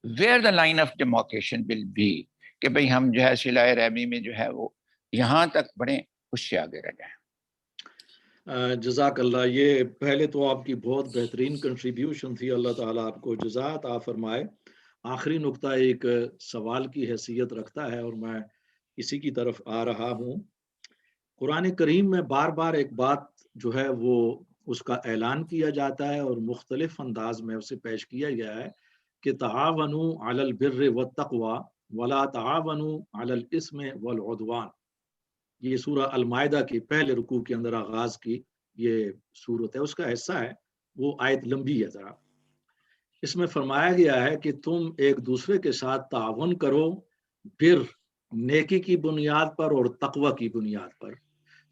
where the line of demarcation will be کہ بھئی ہم جو ہے صلہ رحمی میں جو ہے وہ یہاں تک بڑھیں، اس سے آگے رہ جائیں. جزاک اللہ. یہ پہلے تو آپ کی بہت بہترین کنٹریبیوشن تھی، اللہ تعالیٰ آپ کو جزا عطا فرمائے. آخری نقطہ ایک سوال کی حیثیت رکھتا ہے اور میں اسی کی طرف آ رہا ہوں. قرآن کریم میں بار بار ایک بات جو ہے وہ اس کا اعلان کیا جاتا ہے اور مختلف انداز میں اسے پیش کیا گیا ہے کہ تعاونوا علی البر والتقوی ولا تعاونوا علی الاثم والعدوان. یہ سورہ المائدہ کی پہلے رکوع کے اندر آغاز کی یہ سورت ہے، اس کا حصہ ہے، وہ آیت لمبی ہے ذرا. اس میں فرمایا گیا ہے کہ تم ایک دوسرے کے ساتھ تعاون کرو بر، نیکی کی بنیاد پر اور تقوی کی بنیاد پر.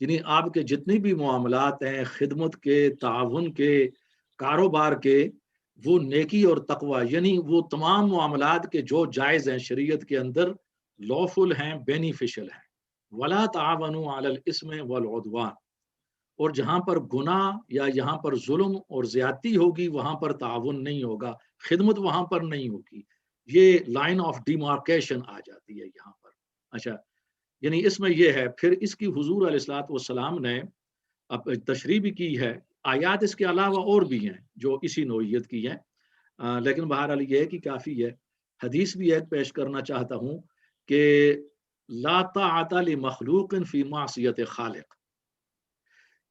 یعنی آپ کے جتنے بھی معاملات ہیں، خدمت کے، تعاون کے، کاروبار کے، وہ نیکی اور تقوی، یعنی وہ تمام معاملات کے جو جائز ہیں شریعت کے اندر، لافل ہیں، بینیفیشل ہیں. ولا تعاونوا علی الاثم والعدوان. اور جہاں پر گناہ یا یہاں پر ظلم اور زیادتی ہوگی وہاں پر تعاون نہیں ہوگا، خدمت وہاں پر نہیں ہوگی. یہ لائن آف ڈیمارکیشن آ جاتی ہے یہاں پر. اچھا، یعنی اس میں یہ ہے. پھر اس کی حضور علیہ الصلوۃ والسلام نے اب تشریح بھی کی ہے. آیات اس کے علاوہ اور بھی ہیں جو اسی نوعیت کی ہیں، لیکن بہرحال یہ ہے کہ کافی ہے. حدیث بھی ایک پیش کرنا چاہتا ہوں کہ لا طاعت لمخلوق فی معصیت خالق،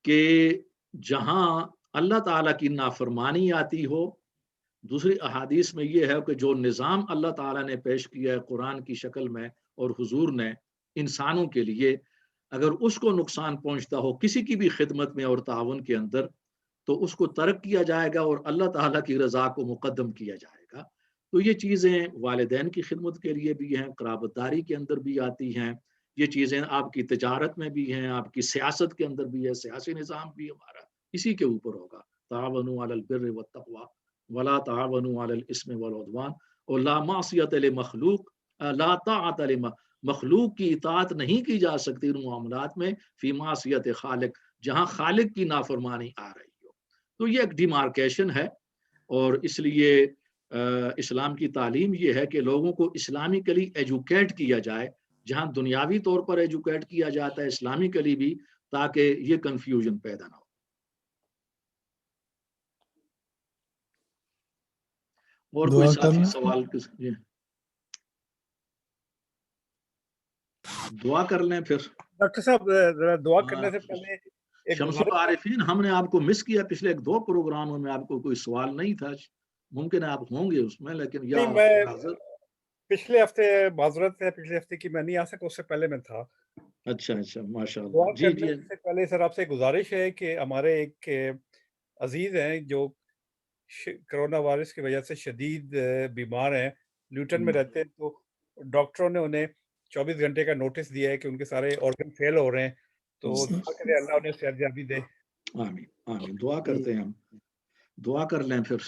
کہ جہاں اللہ تعالیٰ کی نافرمانی آتی ہو. دوسری احادیث میں یہ ہے کہ جو نظام اللہ تعالیٰ نے پیش کیا ہے قرآن کی شکل میں اور حضور نے انسانوں کے لیے، اگر اس کو نقصان پہنچتا ہو کسی کی بھی خدمت میں اور تعاون کے اندر، تو اس کو ترک کیا جائے گا اور اللہ تعالیٰ کی رضا کو مقدم کیا جائے گا. تو یہ چیزیں والدین کی خدمت کے لیے بھی ہیں، قرابت داری کے اندر بھی آتی ہیں. یہ چیزیں آپ کی تجارت میں بھی ہیں، آپ کی سیاست کے اندر بھی ہے، سیاسی نظام بھی ہمارا اسی کے اوپر ہوگا. تعاونوا علی البر والتقوی ولا تعاونوا علی الاثم والعدوان. اور لا معصیت لمخلوق، لا طاعت مخلوق کی اطاعت نہیں کی جا سکتی ان معاملات میں فی معصیت خالق، جہاں خالق کی نافرمانی آ رہی ہو. تو یہ ایک ڈیمارکیشن ہے. اور اس لیے اسلام کی تعلیم یہ ہے کہ لوگوں کو اسلامکلی ایجوکیٹ کیا جائے. جہاں دنیاوی طور پر ایجوکیٹ کیا جاتا ہے اسلامکلی بھی، تاکہ یہ کنفیوژن پیدا نہ ہو. اور کوئی ساتھی سوال دعا کر لیں پھر. ڈاکٹر صاحب ذرا دعا کرنے سے پہلے شمس العارفین، ہم نے آپ کو مس کیا پچھلے 2 پروگراموں میں، آپ کو کوئی سوال نہیں تھا. ممکن ہے آپ ہوں گے اس میں، لیکن یا پچھلے ہفتے معذرت ہے، پچھلے ہفتے کی میں نہیں آ سکا، اس سے پہلے میں تھا. اچھا ماشاء اللہ. جی جی. سے پہلے سر آپ سے گزارش ہے کہ ہمارے ایک عزیز ہیں جو کرونا وائرس کی وجہ سے شدید بیمار ہیں، لیوٹن میں رہتے ہیں، تو ڈاکٹروں نے انہیں 24 گھنٹے کا نوٹس دیا ہے کہ ان کے سارے آرگن فیل ہو رہے ہیں، تو اللہ انہیں صحت یابی دے. آمین آمین. دعا کرتے ہیں ہم. دعا کر لیں پھر.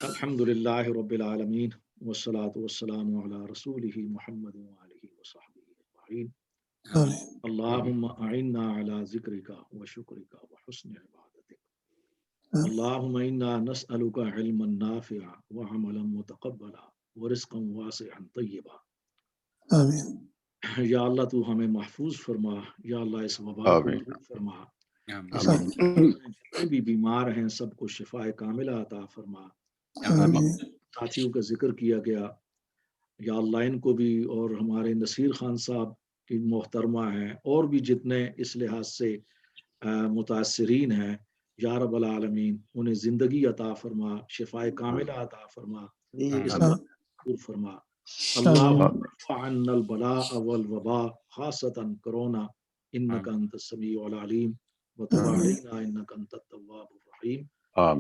الحمدللہ رب العالمین والصلاة والسلام علی رسولہ محمد وآلہ وصحبہ اجمعین. اللہم اعنا علی ذکرک وشکرک وحسن عبادتک. اللہم انا نسألک علما نافعا وعملا متقبلا ورزقا واسعا طیبا. آمین. یا اللہ تو ہمیں محفوظ فرما، یا اللہ اس وبا کو دور فرما. جتنے بھی بیمار ہیں سب کو شفاء کاملہ عطا فرما. ساتھیوں کا ذکر کیا گیا، یا اللہ ان کو بھی، اور ہمارے نصیر خان صاحب کی محترمہ ہیں اور بھی جتنے اس لحاظ سے متاثرین ہیں، یا رب العالمین انہیں زندگی عطا فرما، شفائے کاملہ عطا فرما، اس دور فرما۔ اللہم ارفع عنا البلاء والوباء خاصة کرونا انک انت السمیع العلیم وتب علینا انک انت التواب الرحیم۔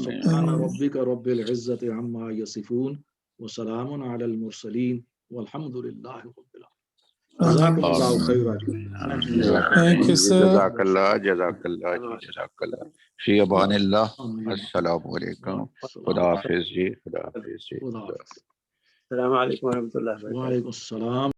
سبحان ربک رب العزة عما یصفون وسلام علی المرسلین والحمد للہ رب العالمین۔ جزاکم اللہ خیر۔ جزاک اللہ، جزاک اللہ جی، جزاک اللہ۔ فی امان اللہ، السلام علیکم، خدا حافظ جی، خدا حافظ جی۔ السلام علیکم ورحمۃ اللہ وبرکاتہ۔ وعلیکم السلام۔